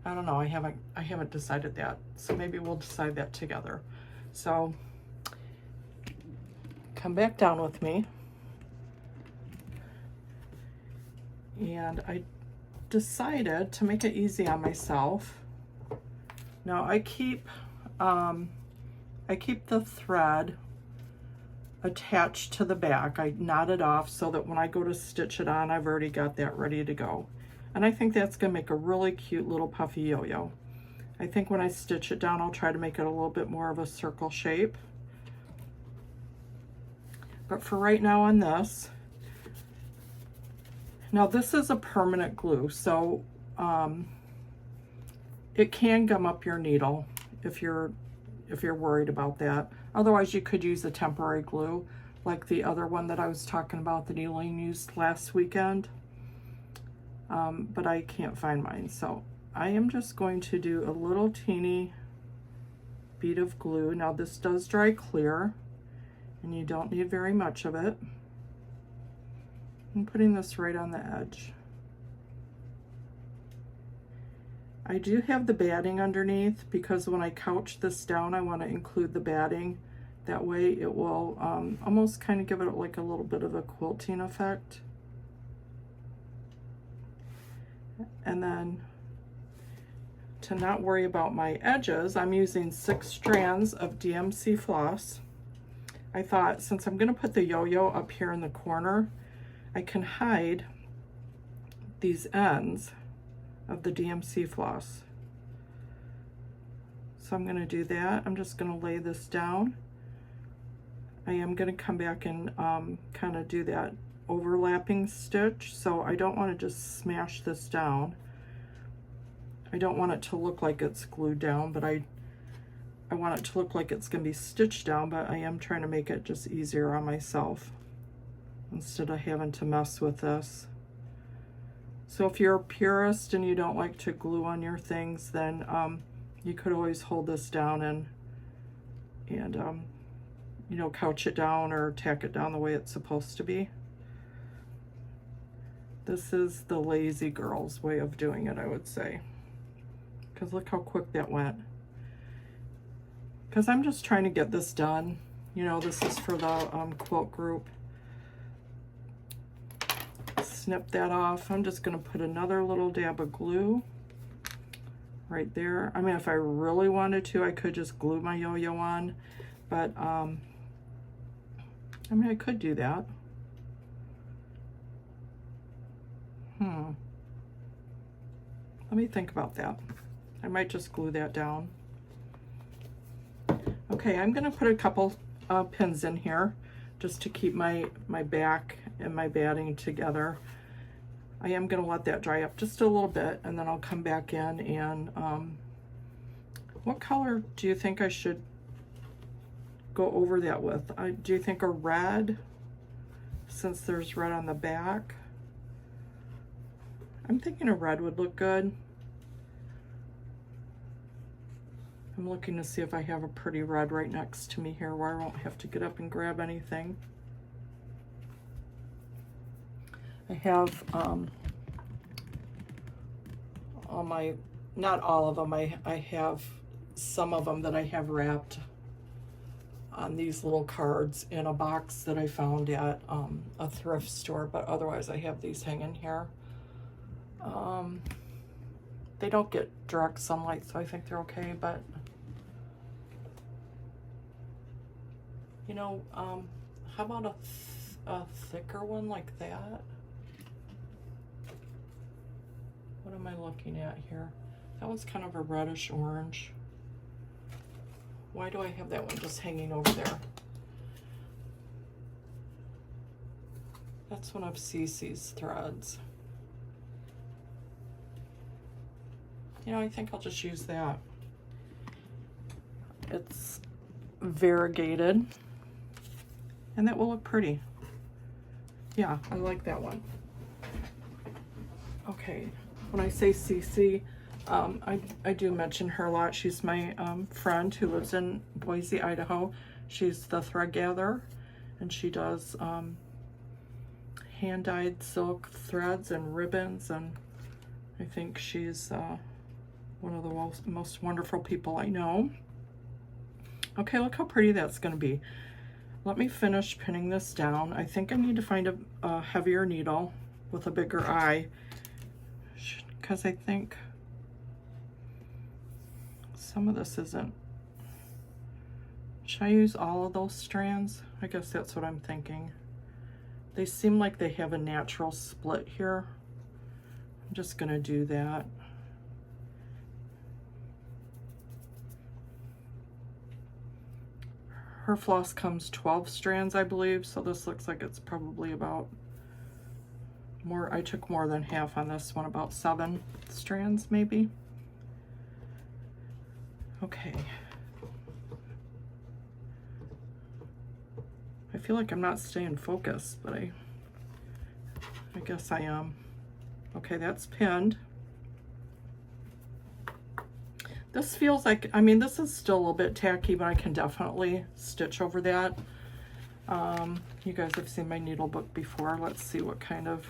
I don't know, I haven't decided that, so maybe we'll decide that together. So come back down with me, and I decided to make it easy on myself. Now I keep the thread attached to the back. I knot it off so that when I go to stitch it on, I've already got that ready to go. And I think that's gonna make a really cute little puffy yo-yo. I think when I stitch it down, I'll try to make it a little bit more of a circle shape. But for right now on this, now this is a permanent glue, so it can gum up your needle if you're worried about that. Otherwise, you could use a temporary glue like the other one that I was talking about that Elaine used last weekend. But I can't find mine, so I am just going to do a little teeny bead of glue. Now this does dry clear, and you don't need very much of it. I'm putting this right on the edge. I do have the batting underneath because when I couch this down, I want to include the batting. That way it will almost kind of give it like a little bit of a quilting effect. And then to not worry about my edges, I'm using 6 strands of DMC floss. I thought since I'm going to put the yo-yo up here in the corner, I can hide these ends of the DMC floss. So I'm going to do that. I'm just going to lay this down. I am going to come back and kind of do that overlapping stitch, so I don't want to just smash this down. I don't want it to look like it's glued down, but I want it to look like it's going to be stitched down, but I am trying to make it just easier on myself instead of having to mess with this. So if you're a purist and you don't like to glue on your things, then you could always hold this down and you know, couch it down or tack it down the way it's supposed to be. This is the lazy girl's way of doing it, I would say. Because look how quick that went. Because I'm just trying to get this done. You know, this is for the quilt group. Snip that off. I'm just going to put another little dab of glue right there. I mean, if I really wanted to, I could just glue my yo-yo on. But, I mean, I could do that. Let me think about that. I might just glue that down. Okay, I'm going to put a couple pins in here just to keep my back and my batting together. I am going to let that dry up just a little bit, and then I'll come back in and what color do you think I should go over that with? Do you think a red, since there's red on the back? I'm thinking a red would look good. I'm looking to see if I have a pretty red right next to me here where I won't have to get up and grab anything. I have all my, not all of them, I have some of them that I have wrapped on these little cards in a box that I found at a thrift store, but otherwise I have these hanging here. They don't get direct sunlight, so I think they're okay, but you know, how about a thicker one like that? What am I looking at here? That one's kind of a reddish orange. Why do I have that one just hanging over there? That's one of Cece's threads. You know, I think I'll just use that. It's variegated, and that will look pretty. Yeah, I like that one. Okay, when I say Cece, I do mention her a lot. She's my friend who lives in Boise, Idaho. She's the thread gatherer, and she does hand-dyed silk threads and ribbons, and I think she's one of the most wonderful people I know. Okay, look how pretty that's going to be. Let me finish pinning this down. I think I need to find a heavier needle with a bigger eye, because I think some of this isn't. Should I use all of those strands? I guess that's what I'm thinking. They seem like they have a natural split here. I'm just gonna do that. Her floss comes 12 strands, I believe, so this looks like it's probably about more. I took more than half on this one, about 7 strands maybe. Okay. I feel like I'm not staying focused, but I guess I am. Okay, that's pinned. This feels like, I mean, this is still a little bit tacky, but I can definitely stitch over that. You guys have seen my needle book before. Let's see what kind of,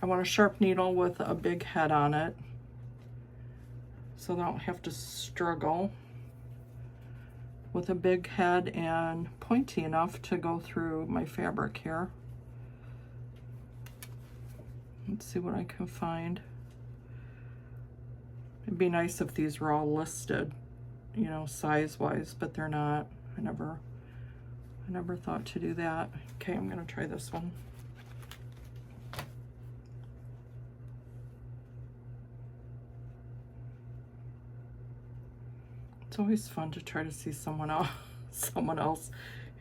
I want a sharp needle with a big head on it, so I don't have to struggle with a big head and pointy enough to go through my fabric here. Let's see what I can find. It'd be nice if these were all listed, you know, size-wise, but they're not. I never thought to do that. Okay, I'm gonna try this one. It's always fun to try to see someone else.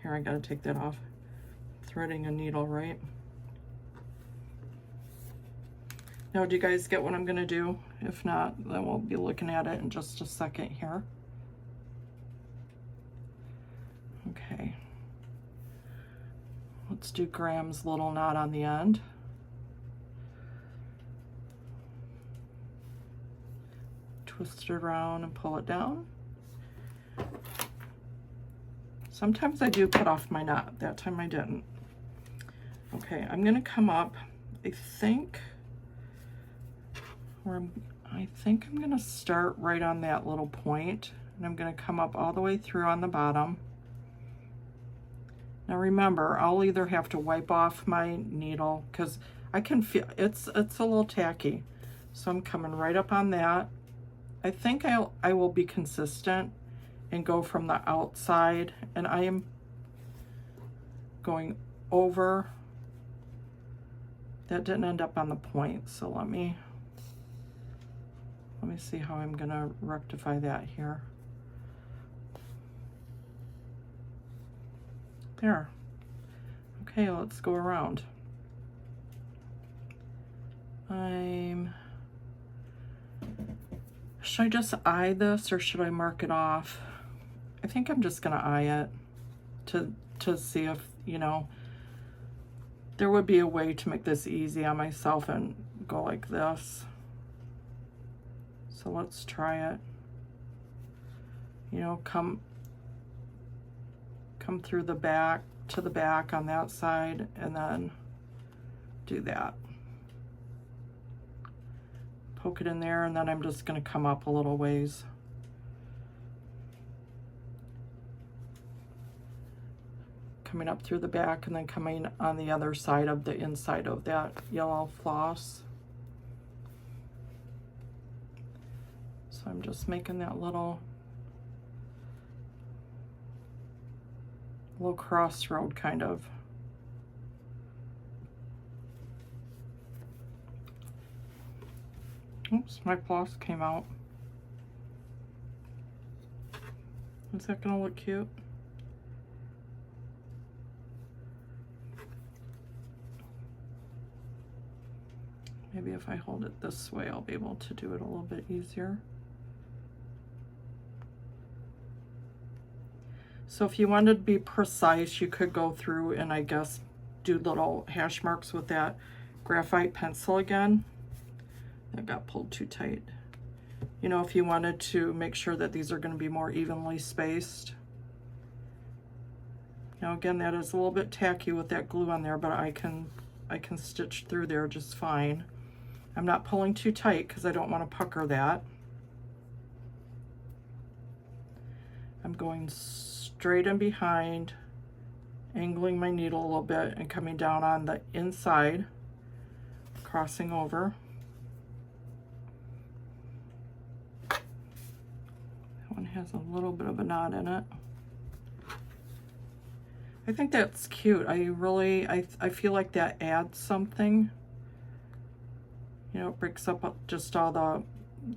Here, I gotta take that off. Threading a needle, right? Now, do you guys get what I'm gonna do? If not, then we'll be looking at it in just a second here. Okay. Let's do Graham's little knot on the end. Twist it around and pull it down. Sometimes I do cut off my knot. That time I didn't. Okay, I'm gonna come up, I think I'm gonna start right on that little point, and I'm gonna come up all the way through on the bottom. Now remember, I'll either have to wipe off my needle, because I can feel it's a little tacky. So I'm coming right up on that. I think I will be consistent and go from the outside, and I am going over. That didn't end up on the point, so let me see how I'm gonna rectify that here. There. Okay, let's go around. Should I just eye this, or should I mark it off? I think I'm just gonna eye it to see if, you know, there would be a way to make this easy on myself and go like this. So let's try it. You know, come through the back to the back on that side, and then do that. Poke it in there, and then I'm just gonna come up a little ways. coming up through the back and then coming on the other side of the inside of that yellow floss. So I'm just making that little crossroad kind of. Oops, my floss came out. Is that gonna look cute? Maybe if I hold it this way, I'll be able to do it a little bit easier. So if you wanted to be precise, you could go through and I guess do little hash marks with that graphite pencil again. That got pulled too tight. You know, if you wanted to make sure that these are going to be more evenly spaced. Now again, that is a little bit tacky with that glue on there, but I can stitch through there just fine. I'm not pulling too tight because I don't want to pucker that. I'm going straight in behind, angling my needle a little bit and coming down on the inside, crossing over. That one has a little bit of a knot in it. I think that's cute. I feel like that adds something. You know, it breaks up just all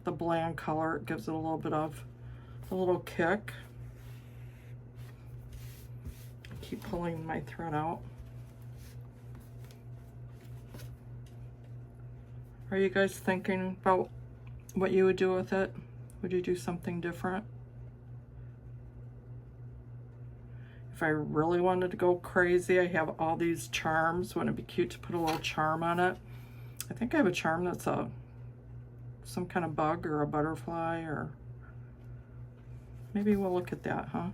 the bland color. It gives it a little bit of a little kick. Keep pulling my thread out. Are you guys thinking about what you would do with it? Would you do something different? If I really wanted to go crazy, I have all these charms. Wouldn't it be cute to put a little charm on it? I think I have a charm that's some kind of bug or a butterfly, or maybe we'll look at that, huh?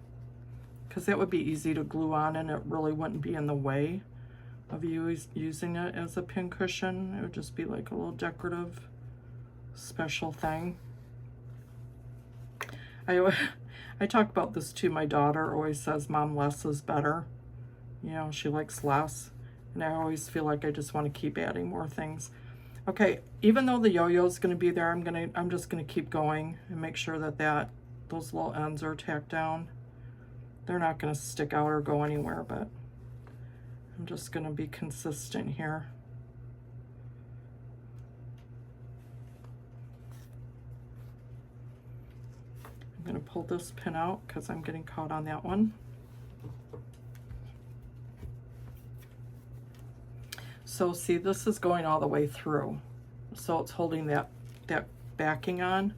Because that would be easy to glue on and it really wouldn't be in the way of you using it as a pincushion. It would just be like a little decorative special thing. I talk about this too. My daughter always says, Mom, less is better. You know, she likes less. And I always feel like I just want to keep adding more things. Okay, even though the yo-yo is going to be there, I'm just going to keep going and make sure that those little ends are tacked down. They're not going to stick out or go anywhere, but I'm just going to be consistent here. I'm going to pull this pin out because I'm getting caught on that one. So see, this is going all the way through. So it's holding that backing on.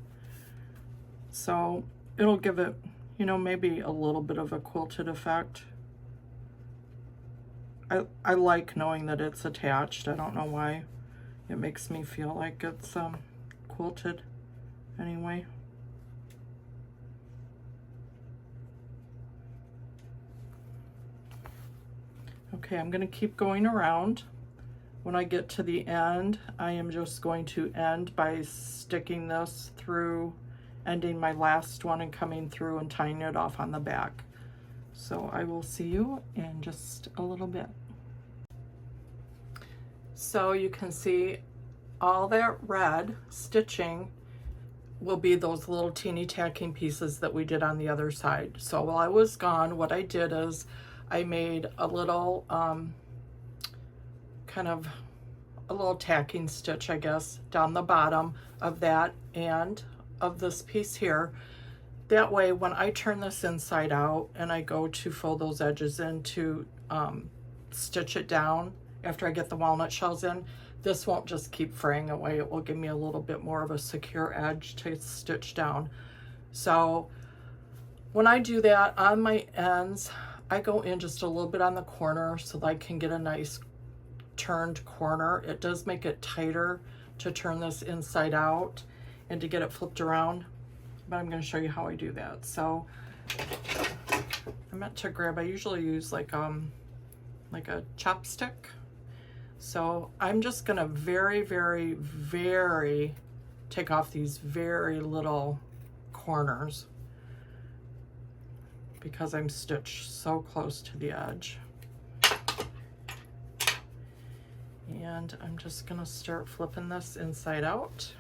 So it'll give it, you know, maybe a little bit of a quilted effect. I like knowing that it's attached. I don't know why. It makes me feel like it's quilted anyway. Okay, I'm going to keep going around. When I get to the end, I am just going to end by sticking this through, ending my last one and coming through and tying it off on the back. So I will see you in just a little bit. So you can see all that red stitching will be those little teeny tacking pieces that we did on the other side. So while I was gone, what I did is I made a little kind of a little tacking stitch, I guess, down the bottom of that and of this piece here. That way, when I turn this inside out and I go to fold those edges in to stitch it down after I get the walnut shells in, this won't just keep fraying away. It will give me a little bit more of a secure edge to stitch down. So when I do that on my ends, I go in just a little bit on the corner so that I can get a nice turned corner. It does make it tighter to turn this inside out and to get it flipped around, but I'm going to show you how I do that. So I meant to grab, I usually use like a chopstick. So I'm just going to very, very, very take off these very little corners because I'm stitched so close to the edge. And I'm just gonna start flipping this inside out.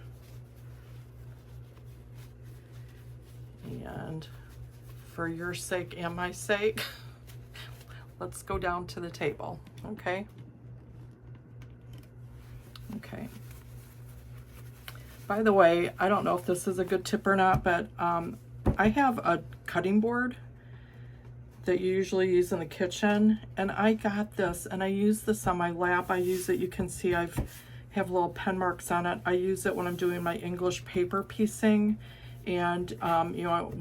And for your sake and my sake, let's go down to the table, okay? Okay. By the way, I don't know if this is a good tip or not, but I have a cutting board that you usually use in the kitchen, and I got this and I use this on my lap. I use it, you can see I have little pen marks on it. I use it when I'm doing my English paper piecing, and you know,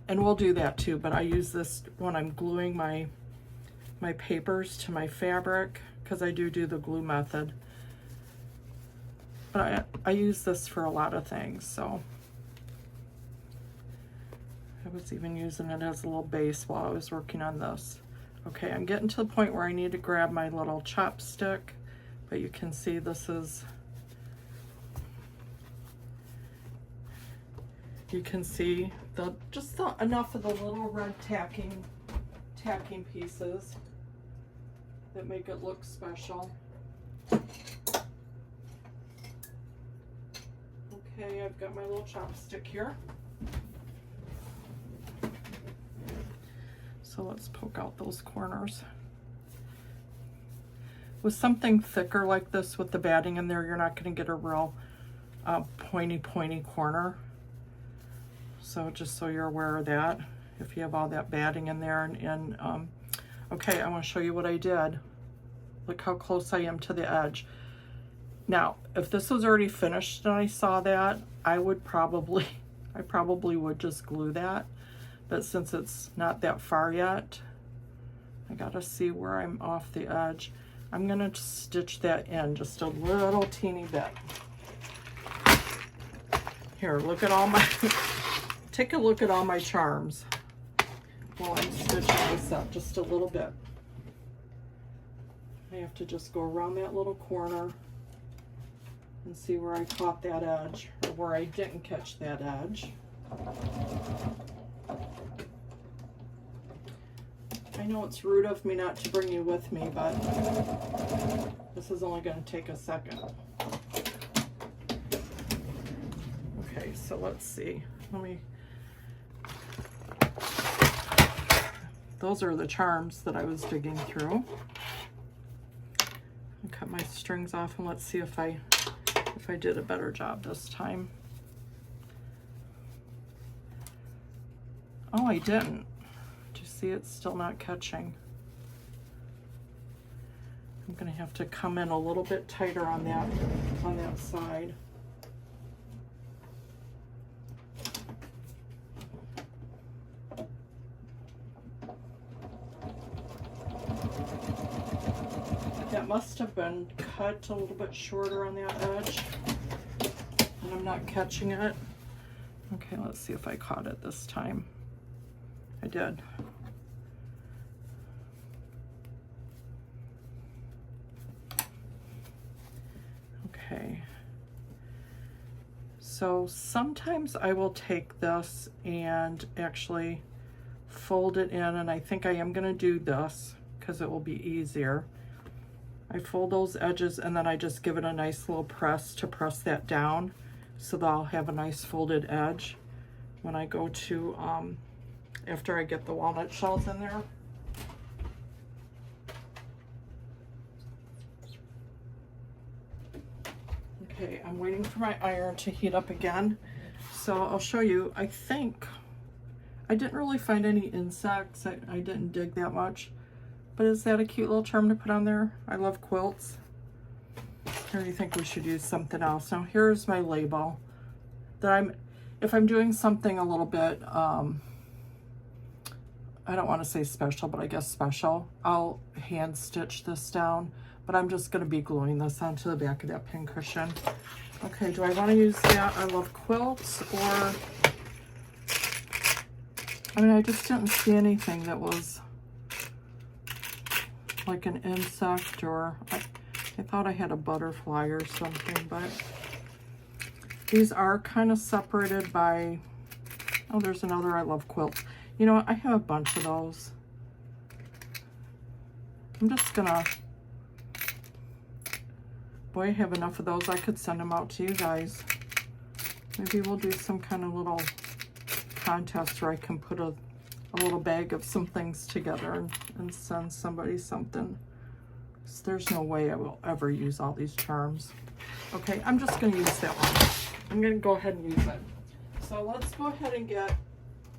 and we'll do that too, but I use this when I'm gluing my papers to my fabric, because I do the glue method. But I use this for a lot of things, so I was even using it as a little base while I was working on this. Okay, I'm getting to the point where I need to grab my little chopstick, but you can see this is, you can see just enough of the little red tacking pieces that make it look special. Okay, I've got my little chopstick here. So let's poke out those corners. With something thicker like this with the batting in there, you're not going to get a real pointy corner. So just so you're aware of that, if you have all that batting in there. Okay, I want to show you what I did. Look how close I am to the edge. Now, if this was already finished and I saw that, I probably would just glue that. But since it's not that far yet, I gotta see where I'm off the edge. I'm gonna stitch that in just a little teeny bit. Here, look at all my, take a look at all my charms while I'm stitching this up just a little bit. I have to just go around that little corner and see where I caught that edge, or where I didn't catch that edge. I know it's rude of me not to bring you with me, but this is only going to take a second. Okay, so let's see. Those are the charms that I was digging through. I'll cut my strings off and let's see if I did a better job this time. Oh, I didn't. Do you see it's still not catching? I'm gonna have to come in a little bit tighter on that side. That must have been cut a little bit shorter on that edge, and I'm not catching it. Okay, let's see if I caught it this time. I did. Okay. So sometimes I will take this and actually fold it in, and I think I am going to do this because it will be easier. I fold those edges and then I just give it a nice little press to press that down so that I'll have a nice folded edge when I go to, after I get the walnut shells in there. Okay, I'm waiting for my iron to heat up again. So I'll show you. I think I didn't really find any insects. I didn't dig that much. But is that a cute little charm to put on there? I love quilts. Or do you think we should use something else? Now here's my label that if I'm doing something a little bit, I don't want to say special, but I guess special, I'll hand stitch this down, but I'm just going to be gluing this onto the back of that pincushion. Okay, do I want to use that? I love quilts, or, I mean, I just didn't see anything that was like an insect, or I thought I had a butterfly or something, but these are kind of separated by, oh, there's another I love quilts. You know what, I have a bunch of those. I'm just gonna Boy, I have enough of those. I could send them out to you guys. Maybe we'll do some kind of little contest where I can put a little bag of some things together and send somebody something. So there's no way I will ever use all these charms. Okay, I'm just going to use that one. I'm going to go ahead and use it. So let's go ahead and get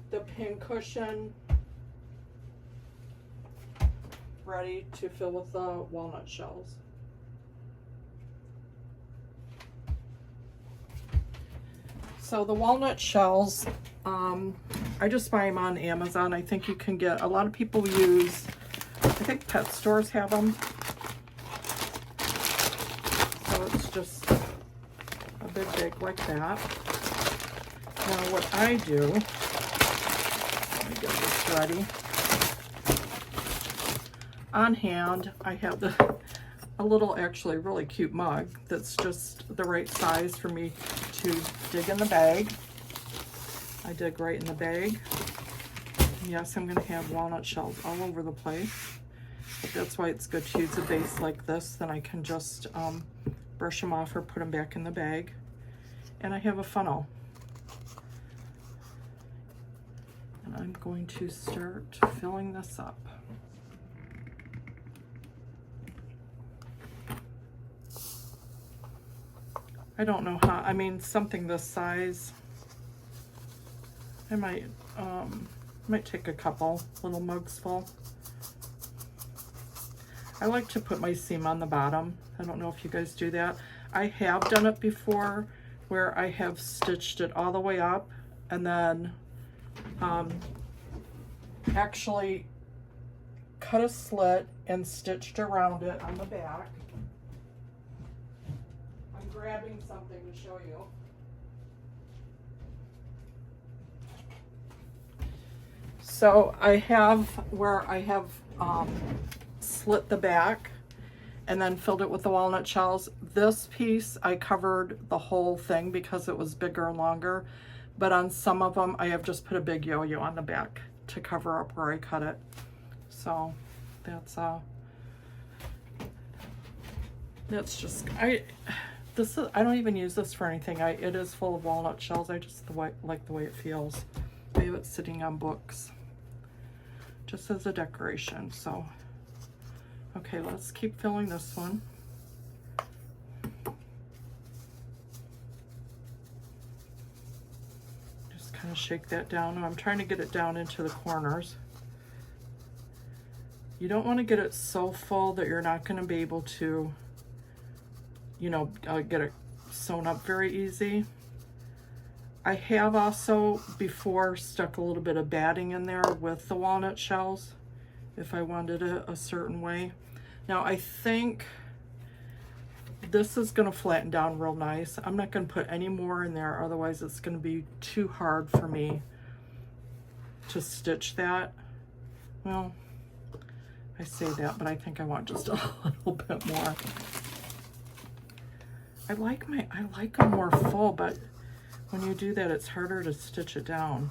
the pincushion ready to fill with the walnut shells. So the walnut shells, I just buy them on Amazon. I think you can get, a lot of people use, I think pet stores have them. So it's just a big like that. Now what I do, let me get this ready. On hand, I have a little, actually really cute mug that's just the right size for me to dig in the bag. I dig right in the bag. Yes, I'm going to have walnut shells all over the place, but that's why it's good to use a base like this. Then I can just brush them off or put them back in the bag. And I have a funnel. And I'm going to start filling this up. I don't know how, I mean, something this size, I might take a couple little mugs full. I like to put my seam on the bottom. I don't know if you guys do that. I have done it before where I have stitched it all the way up and then actually cut a slit and stitched around it on the back. Grabbing something to show you. So I have where I have slit the back and then filled it with the walnut shells. This piece I covered the whole thing because it was bigger and longer, but on some of them I have just put a big yo-yo on the back to cover up where I cut it. So that's just, I don't even use this for anything. It is full of walnut shells. I just like the way it feels. I have it sitting on books just as a decoration. So, okay, let's keep filling this one. Just kind of shake that down. I'm trying to get it down into the corners. You don't want to get it so full that you're not going to be able to, you know, get it sewn up very easy. I have also before stuck a little bit of batting in there with the walnut shells if I wanted it a certain way. Now I think this is going to flatten down real nice. I'm not going to put any more in there, otherwise it's going to be too hard for me to stitch that. Well, I say that, but I think I want just a little bit more. I like them more full, but when you do that, it's harder to stitch it down.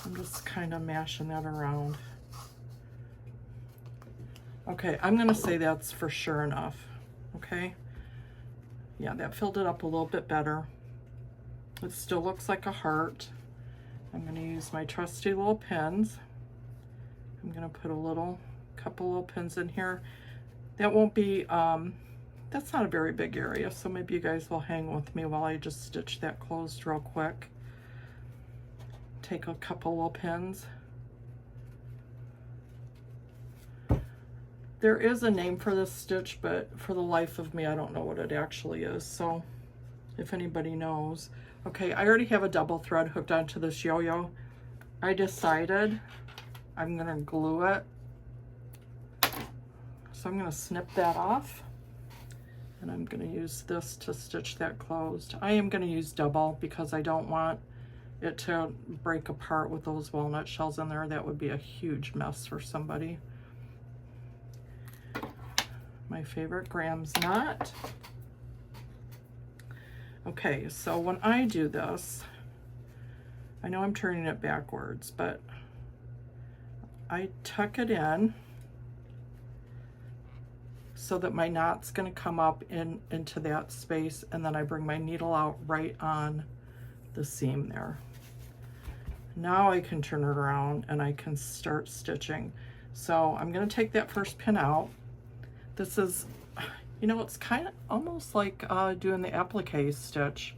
I'm just kind of mashing that around. Okay, I'm gonna say that's for sure enough, okay? Yeah, that filled it up a little bit better. It still looks like a heart. I'm gonna use my trusty little pins. I'm gonna put a couple little pins in here. That won't be, that's not a very big area, so maybe you guys will hang with me while I just stitch that closed real quick. Take a couple little pins. There is a name for this stitch, but for the life of me, I don't know what it actually is, so if anybody knows. Okay, I already have a double thread hooked onto this yo-yo. I decided I'm gonna glue it. So I'm gonna snip that off. And I'm going to use this to stitch that closed. I am going to use double because I don't want it to break apart with those walnut shells in there. That would be a huge mess for somebody. My favorite Graham's knot. Okay, so when I do this, I know I'm turning it backwards, but I tuck it in so that my knot's going to come up into that space, and then I bring my needle out right on the seam there. Now I can turn it around and I can start stitching. So I'm going to take that first pin out. This is, you know, it's kind of almost like doing the applique stitch.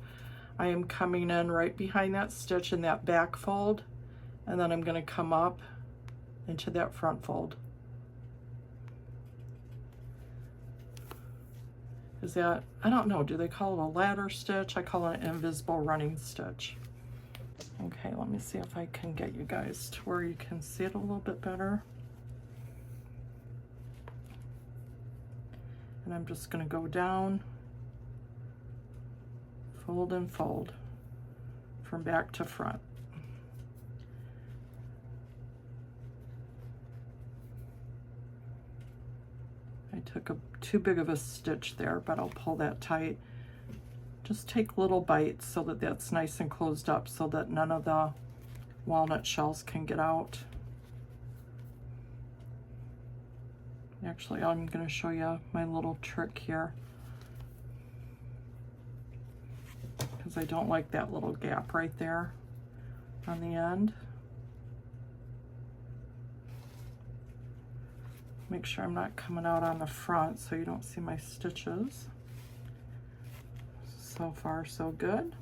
I am coming in right behind that stitch in that back fold, and then I'm going to come up into that front fold. Is that, I don't know, do they call it a ladder stitch? I call it an invisible running stitch. Okay, let me see if I can get you guys to where you can see it a little bit better. And I'm just going to go down, fold and fold from back to front. I took too big of a stitch there, but I'll pull that tight. Just take little bites so that that's nice and closed up so that none of the walnut shells can get out. Actually, I'm going to show you my little trick here, because I don't like that little gap right there on the end. Make sure I'm not coming out on the front so you don't see my stitches. So far, so good.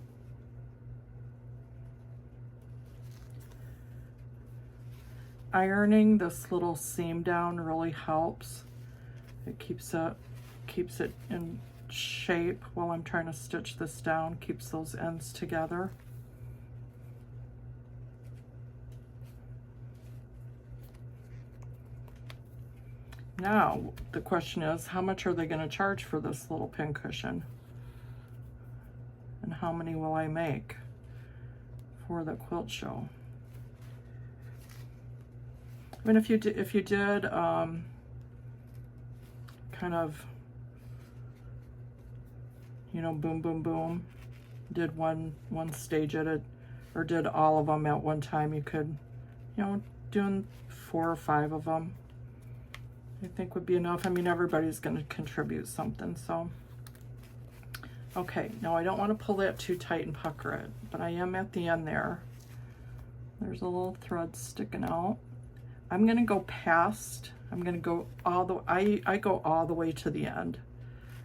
Ironing this little seam down really helps. It keeps it in shape while I'm trying to stitch this down, keeps those ends together. Now, the question is, how much are they going to charge for this little pincushion? And how many will I make for the quilt show? I mean, if you did kind of, you know, boom, boom, boom, did one stage at it, or did all of them at one time, you could, you know, doing 4 or 5 of them, I think would be enough. I mean, everybody's going to contribute something, so. Okay, now I don't want to pull that too tight and pucker it, but I am at the end there. There's a little thread sticking out. I'm going to go past, I'm going to go all the, I go all the way to the end.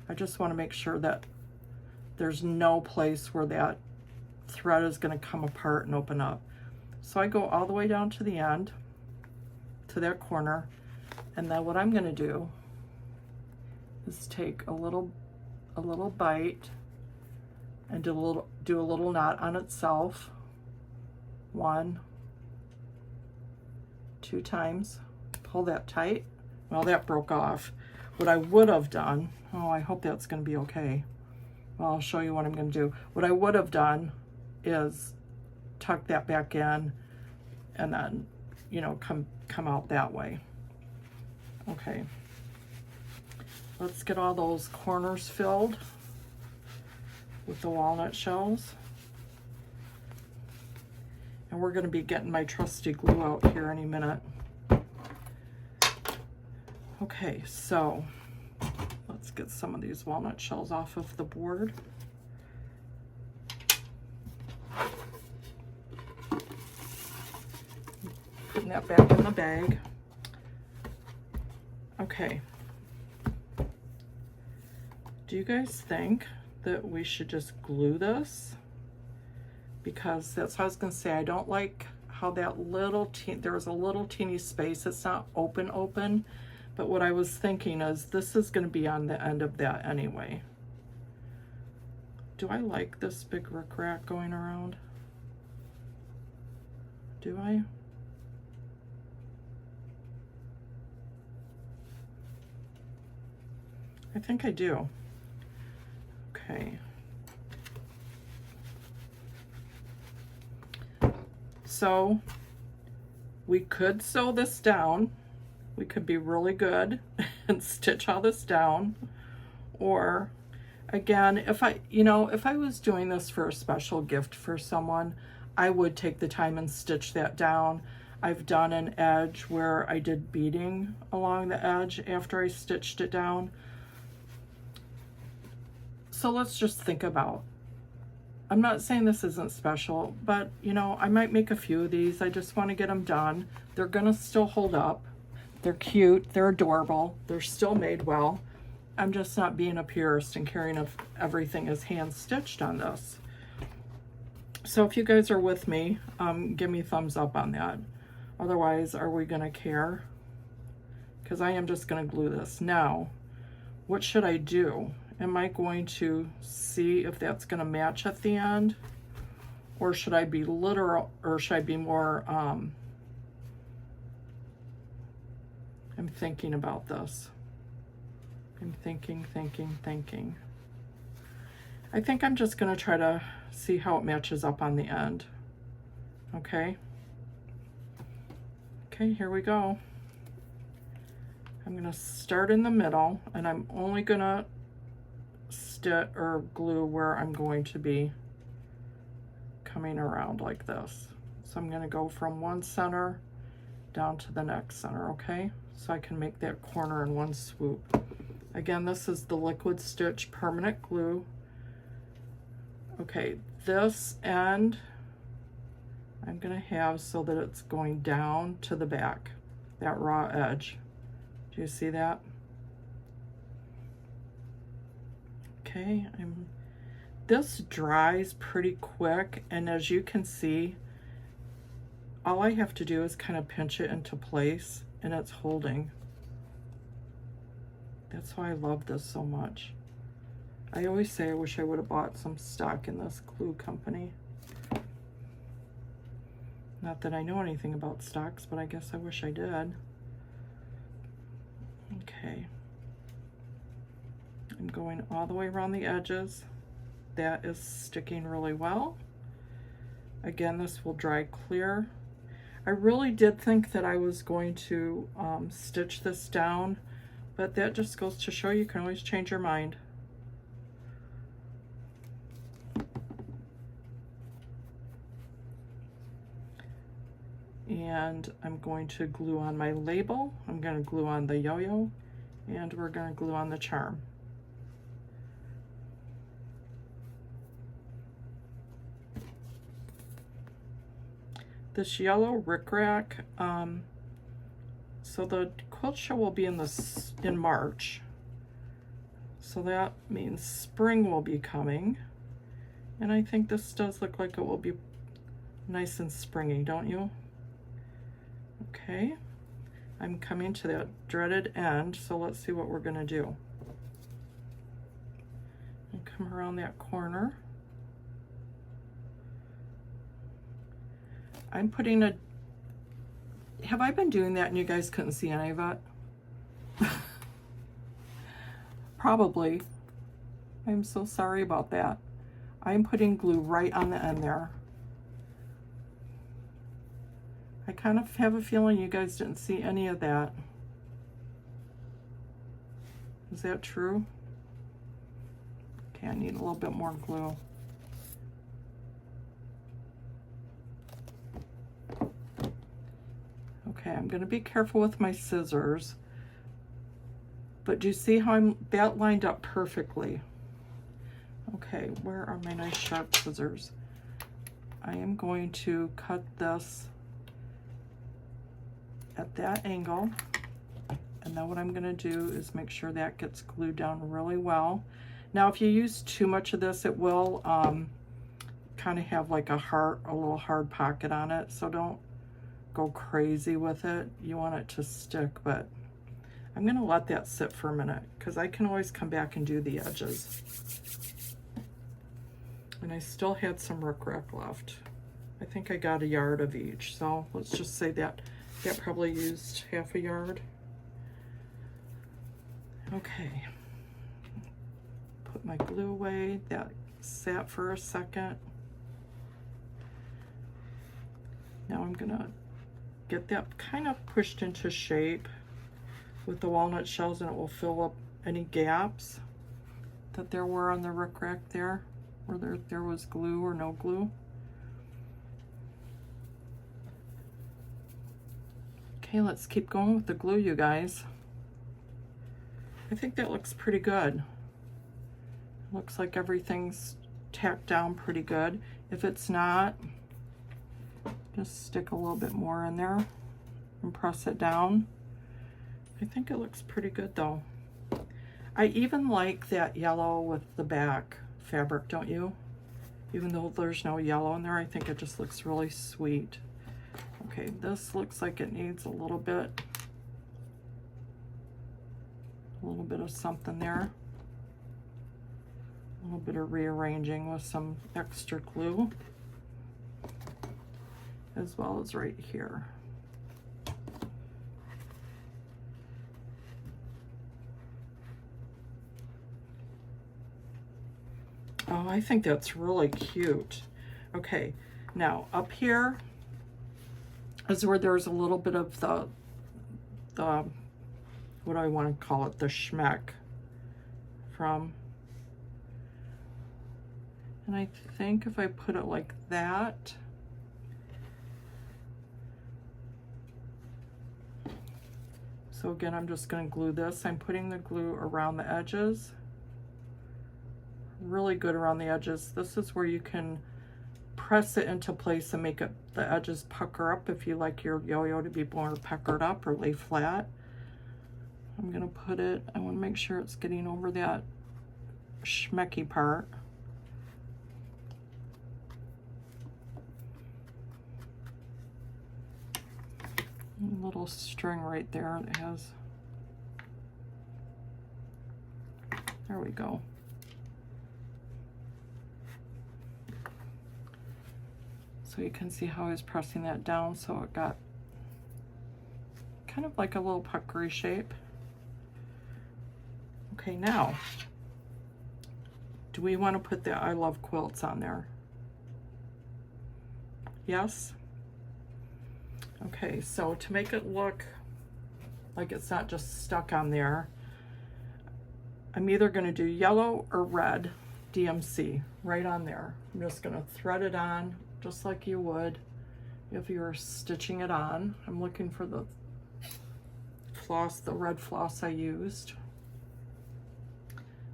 I just want to make sure that there's no place where that thread is going to come apart and open up. So I go all the way down to the end, to that corner, and then what I'm going to do is take a little bite and do a little knot on itself. 1, 2 times, pull that tight. Well, that broke off. What I would have done, oh, I hope that's going to be okay. Well, I'll show you what I'm going to do. What I would have done is tuck that back in and then, you know, come out that way. Okay. Let's get all those corners filled with the walnut shells. And we're going to be getting my trusty glue out here any minute. Okay, so let's get some of these walnut shells off of the board. Putting that back in the bag. Okay. Do you guys think that we should just glue this? Because that's what I was going to say. I don't like how that little there's a little teeny space. It's not open, but what I was thinking is this is going to be on the end of that anyway. Do I like this big rickrack going around? Do I? I think I do. Okay. So we could sew this down. We could be really good and stitch all this down. Or again, if I was doing this for a special gift for someone, I would take the time and stitch that down. I've done an edge where I did beading along the edge after I stitched it down. So let's just think about, I'm not saying this isn't special, but you know, I might make a few of these. I just want to get them done. They're gonna still hold up. They're cute, they're adorable, they're still made well. I'm just not being a purist and caring if everything is hand stitched on this. So if you guys are with me, give me a thumbs up on that. Otherwise, are we gonna care? Because I am just gonna glue this. Now, what should I do? Am I going to see if that's gonna match at the end? Or should I be literal, or should I be more, I'm thinking about this. I'm thinking. I think I'm just gonna try to see how it matches up on the end. Okay. Okay, here we go. I'm gonna start in the middle, and I'm only gonna stitch or glue where I'm going to be coming around like this. So I'm gonna go from one center down to the next center, okay? So I can make that corner in one swoop. Again, this is the Liquid Stitch Permanent Glue. Okay, this end I'm gonna have so that it's going down to the back, that raw edge. Do you see that? Okay, this dries pretty quick, and as you can see, all I have to do is kind of pinch it into place, and it's holding. That's why I love this so much. I always say I wish I would have bought some stock in this glue company. Not that I know anything about stocks, but I guess I wish I did. Okay. I'm going all the way around the edges. That is sticking really well. Again, this will dry clear. I really did think that I was going to stitch this down, but that just goes to show you can always change your mind. And I'm going to glue on my label. I'm going to glue on the yo-yo, and we're going to glue on the charm. This yellow rickrack, so the quilt show will be in March. So that means spring will be coming. And I think this does look like it will be nice and springy, don't you? Okay, I'm coming to that dreaded end, so let's see what we're gonna do. And come around that corner. I'm putting a, have I been doing that and you guys couldn't see any of it? Probably. I'm so sorry about that. I'm putting glue right on the end there. I kind of have a feeling you guys didn't see any of that. Is that true? Okay, I need a little bit more glue. Okay, I'm going to be careful with my scissors. But do you see how that lined up perfectly? Okay, where are my nice sharp scissors? I am going to cut this at that angle, and then what I'm going to do is make sure that gets glued down really well. Now if you use too much of this, it will kind of have like a little hard pocket on it, so don't go crazy with it. You want it to stick, but I'm going to let that sit for a minute because I can always come back and do the edges. And I still had some rickrack left. I think I got a yard of each, so let's just say that probably used half a yard. Okay, put my glue away. That sat for a second. Now I'm gonna get that kind of pushed into shape with the walnut shells, and it will fill up any gaps that there were on the rickrack there, where there was glue or no glue. Okay, let's keep going with the glue, you guys. I think that looks pretty good. Looks like everything's tacked down pretty good. If it's not, just stick a little bit more in there and press it down. I think it looks pretty good though. I even like that yellow with the back fabric, don't you? Even though there's no yellow in there, I think it just looks really sweet. Okay, this looks like it needs a little bit of something there. A little bit of rearranging with some extra glue, as well as right here. Oh, I think that's really cute. Okay, now up here is where there's a little bit of the what do I want to call it, the schmeck from, and I think if I put it like that, so again, I'm just going to glue this. I'm putting the glue around the edges, really good around the edges. This is where you can press it into place and make it, the edges pucker up if you like your yo-yo to be more puckered up or lay flat. I'm gonna put it, I wanna make sure it's getting over that schmecky part. A little string right there that has, there we go. So you can see how I was pressing that down so it got kind of like a little puckery shape. Okay, now, do we want to put the I Love Quilts on there? Yes? Okay, so to make it look like it's not just stuck on there, I'm either going to do yellow or red DMC right on there. I'm just going to thread it on just like you would if you were stitching it on. I'm looking for the floss, the red floss I used.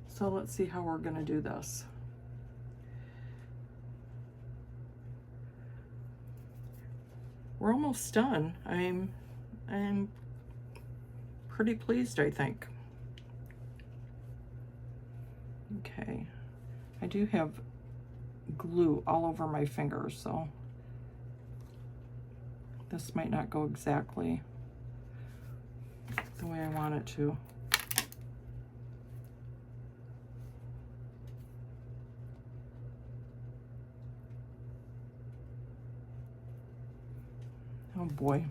So let's see how we're going to do this. We're almost done. I'm pretty pleased, I think. Okay, I do have glue all over my fingers, so this might not go exactly the way I want it to. Oh boy.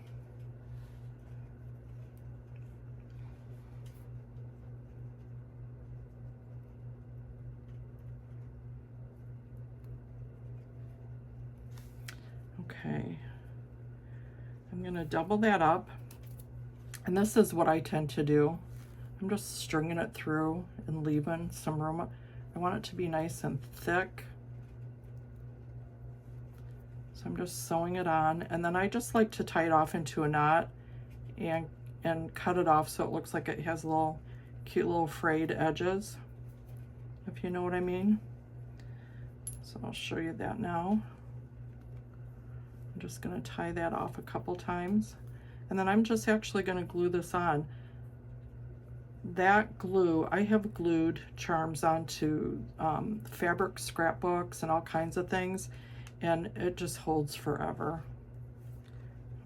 Okay. I'm going to double that up. And this is what I tend to do. I'm just stringing it through and leaving some room. I want it to be nice and thick. So I'm just sewing it on, and then I just like to tie it off into a knot and cut it off so it looks like it has little cute little frayed edges, if you know what I mean. So I'll show you that now. I'm just going to tie that off a couple times, and then I'm just actually going to glue this on. That glue, I have glued charms onto fabric scrapbooks and all kinds of things, and it just holds forever.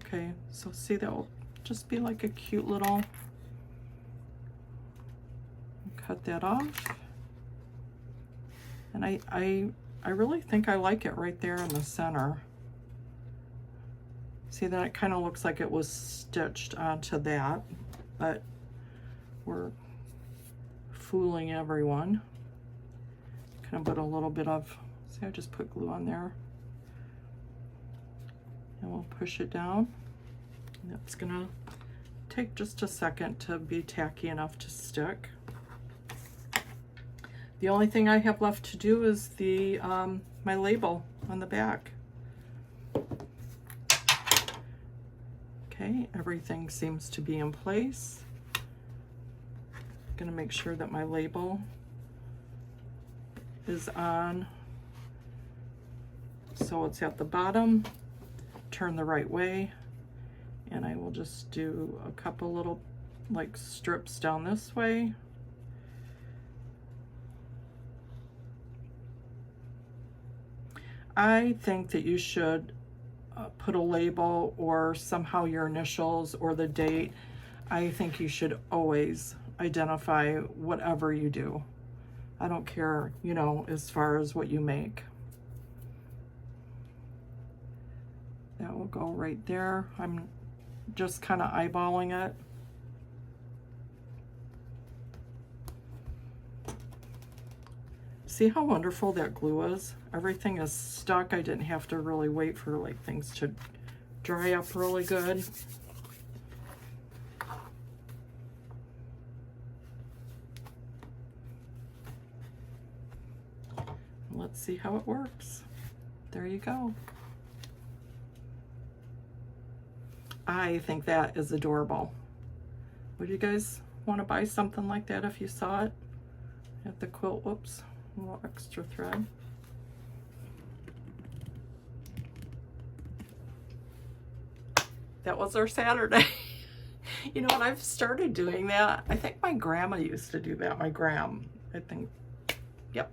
Okay, so see, that will just be like a cute little, cut that off. And I really think I like it right there in the center. See, that it kind of looks like it was stitched onto that, but we're fooling everyone. Kind of put a little bit of, see, I just put glue on there. And we'll push it down. That's gonna take just a second to be tacky enough to stick. The only thing I have left to do is the my label on the back. Okay, everything seems to be in place. I'm gonna make sure that my label is on, so it's at the bottom. Turn the right way, and I will just do a couple little like strips down this way. I think that you should put a label or somehow your initials or the date. I think you should always identify whatever you do. I don't care, you know, as far as what you make. That will go right there. I'm just kind of eyeballing it. See how wonderful that glue is? Everything is stuck. I didn't have to really wait for like things to dry up really good. Let's see how it works. There you go. I think that is adorable. Would you guys want to buy something like that if you saw it at the quilt? Whoops, a little extra thread. That was our Saturday. You know what, I've started doing that. I think my grandma used to do that, my gram, I think. Yep.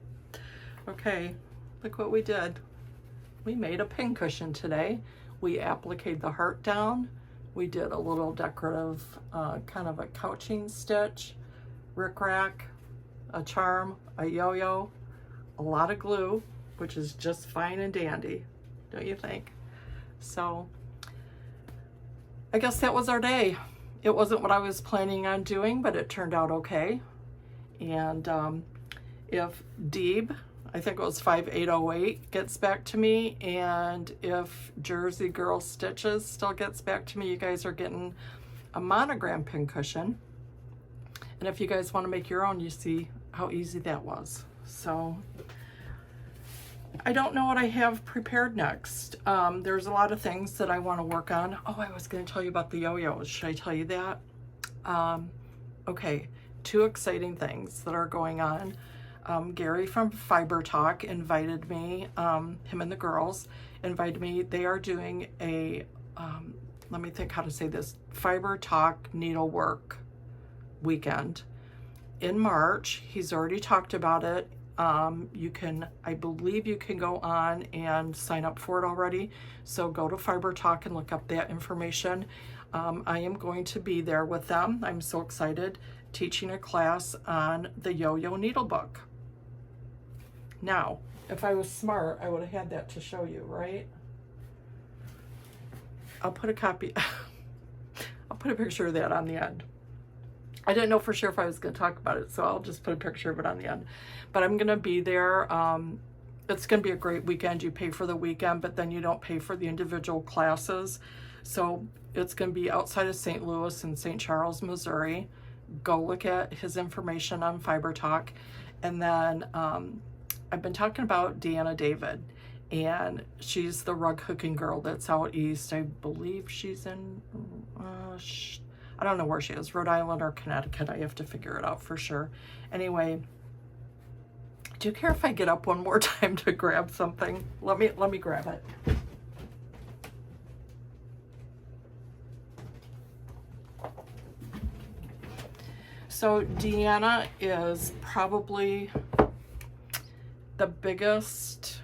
Okay, look what we did. We made a pincushion today. We appliqued the heart down. We did a little decorative kind of a couching stitch, rickrack, a charm, a yo-yo, a lot of glue, which is just fine and dandy, don't you think? So I guess that was our day. It wasn't what I was planning on doing, but it turned out okay. And if Deeb, I think it was 5808, gets back to me, and if Jersey Girl Stitches still gets back to me, you guys are getting a monogram pincushion. And if you guys want to make your own, you see how easy that was. So I don't know what I have prepared next. There's a lot of things that I want to work on. Oh, I was going to tell you about the yo-yos. Should I tell you that? Okay, 2 exciting things that are going on. Gary from Fiber Talk invited me, him and the girls invited me. They are doing a, let me think how to say this, Fiber Talk needlework weekend in March. He's already talked about it. You can, I believe you can go on and sign up for it already. So go to Fiber Talk and look up that information. I am going to be there with them. I'm so excited, teaching a class on the yo-yo needle book. Now, if I was smart, I would have had that to show you, right? I'll put a copy, I'll put a picture of that on the end. I didn't know for sure if I was going to talk about it, so I'll just put a picture of it on the end. But I'm going to be there. It's going to be a great weekend. You pay for the weekend, but then you don't pay for the individual classes. So it's going to be outside of St. Louis in St. Charles, Missouri. Go look at his information on Fiber Talk. And then I've been talking about Deanna David, and she's the rug hooking girl that's out east. I believe she's in, I don't know where she is, Rhode Island or Connecticut. I have to figure it out for sure. Anyway, do you care if I get up one more time to grab something? Let me grab it. So Deanna is probably the biggest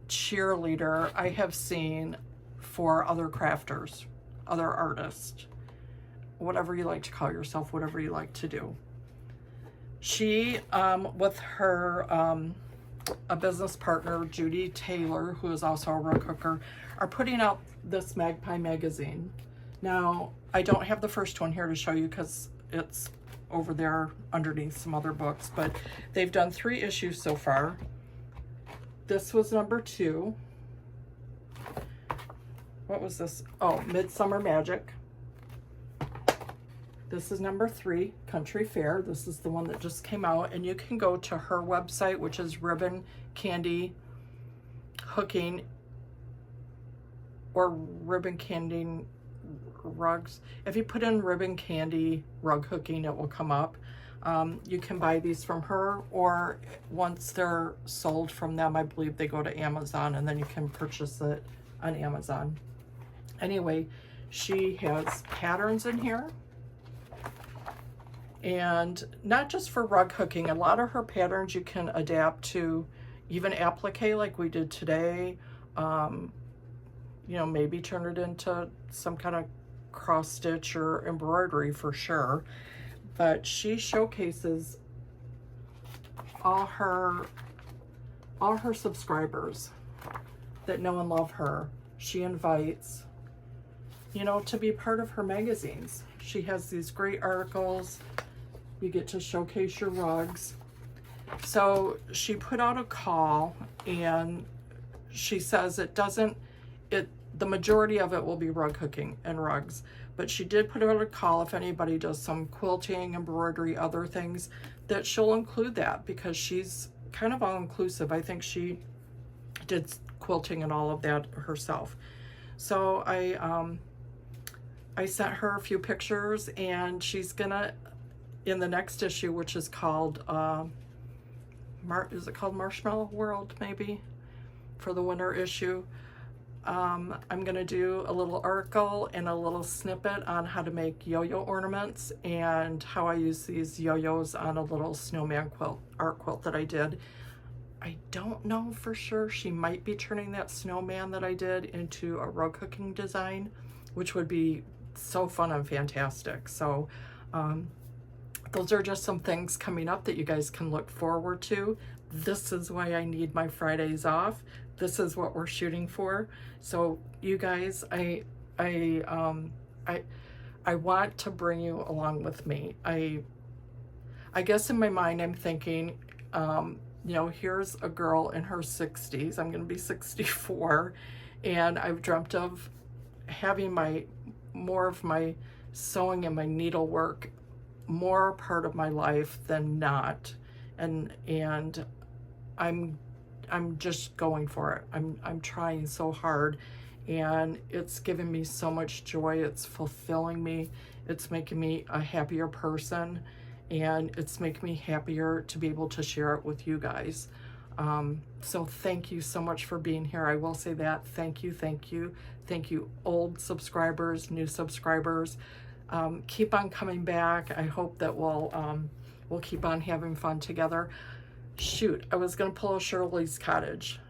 cheerleader I have seen for other crafters, other artists, whatever you like to call yourself, whatever you like to do. She, with her, a business partner, Judy Taylor, who is also a rug hooker, are putting out this Magpie magazine. Now, I don't have the first one here to show you because it's over there underneath some other books, but they've done 3 issues so far. This was number 2. What was this? Oh, Midsummer Magic. This is number 3, Country Fair. This is the one that just came out, and you can go to her website, which is Ribbon Candy Hooking, or Ribbon Candy rugs. If you put in Ribbon Candy rug hooking, it will come up. You can buy these from her, or once they're sold from them, I believe they go to Amazon, and then you can purchase it on Amazon. Anyway, she has patterns in here, and not just for rug hooking. A lot of her patterns you can adapt to even applique like we did today. You know, maybe turn it into some kind of cross stitch or embroidery for sure. But she showcases all her subscribers that know and love her. She invites, you know, to be part of her magazines. She has these great articles. You get to showcase your rugs. So she put out a call, and she says the majority of it will be rug hooking and rugs, but she did put out a call if anybody does some quilting, embroidery, other things, that she'll include that, because she's kind of all inclusive. I think she did quilting and all of that herself. So I sent her a few pictures, and she's gonna, in the next issue, which is called is it called Marshmallow World, maybe, for the winter issue, I'm gonna do a little article and a little snippet on how to make yo-yo ornaments, and how I use these yo-yos on a little snowman art quilt that I did. I don't know for sure. She might be turning that snowman that I did into a rug hooking design, which would be so fun and fantastic. So those are just some things coming up that you guys can look forward to. This is why I need my Fridays off. This is what we're shooting for. So you guys, I want to bring you along with me. I guess in my mind I'm thinking, you know, here's a girl in her 60s. I'm gonna be 64, and I've dreamt of having more of my sewing and my needlework more part of my life than not, and I'm just going for it. I'm trying so hard, and it's giving me so much joy. It's fulfilling me. It's making me a happier person, and it's making me happier to be able to share it with you guys. So thank you so much for being here. I will say that. Thank you, thank you, thank you, old subscribers, new subscribers. Keep on coming back. I hope that we'll keep on having fun together. Shoot, I was gonna pull a Shirley's Cottage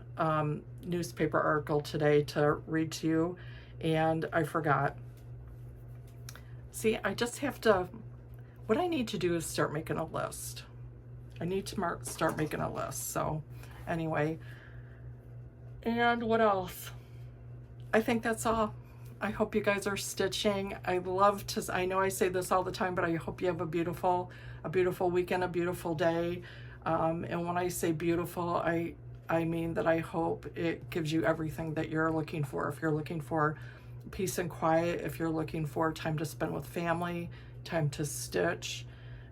newspaper article today to read to you, and I forgot. See, I just have to, what I need to do is start making a list. I need to start making a list. So anyway, and what else? I think that's all. I hope you guys are stitching. I love to, I know I say this all the time, but I hope you have a beautiful weekend, a beautiful day. And when I say beautiful, I mean that I hope it gives you everything that you're looking for. If you're looking for peace and quiet, if you're looking for time to spend with family, time to stitch,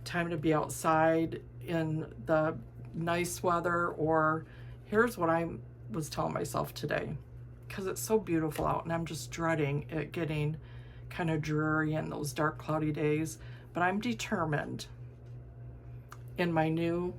time to be outside in the nice weather, or here's what I was telling myself today, because it's so beautiful out and I'm just dreading it getting kind of dreary in those dark, cloudy days. But I'm determined in my new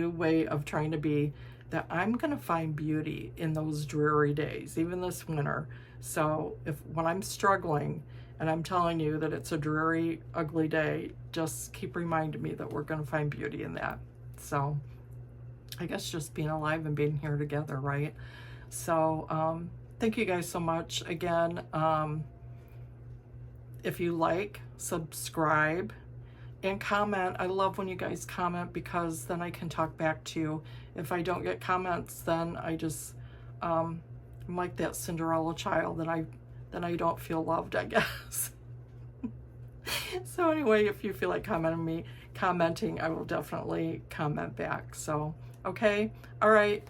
way of trying to be, that I'm gonna find beauty in those dreary days, even this winter. So when I'm struggling and I'm telling you that it's a dreary, ugly day, just keep reminding me that we're gonna find beauty in that. So I guess just being alive and being here together, right? So thank you guys so much. Again, if you like, subscribe, and comment. I love when you guys comment, because then I can talk back to you. If I don't get comments, then I just, I'm like that Cinderella child, that I don't feel loved, I guess. So anyway, if you feel like commenting, I will definitely comment back. So, okay. All right.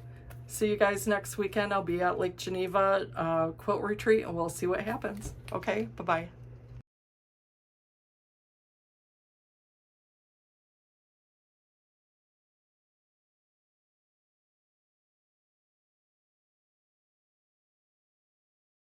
See you guys next weekend. I'll be at Lake Geneva Quilt Retreat, and we'll see what happens. Okay. Bye-bye.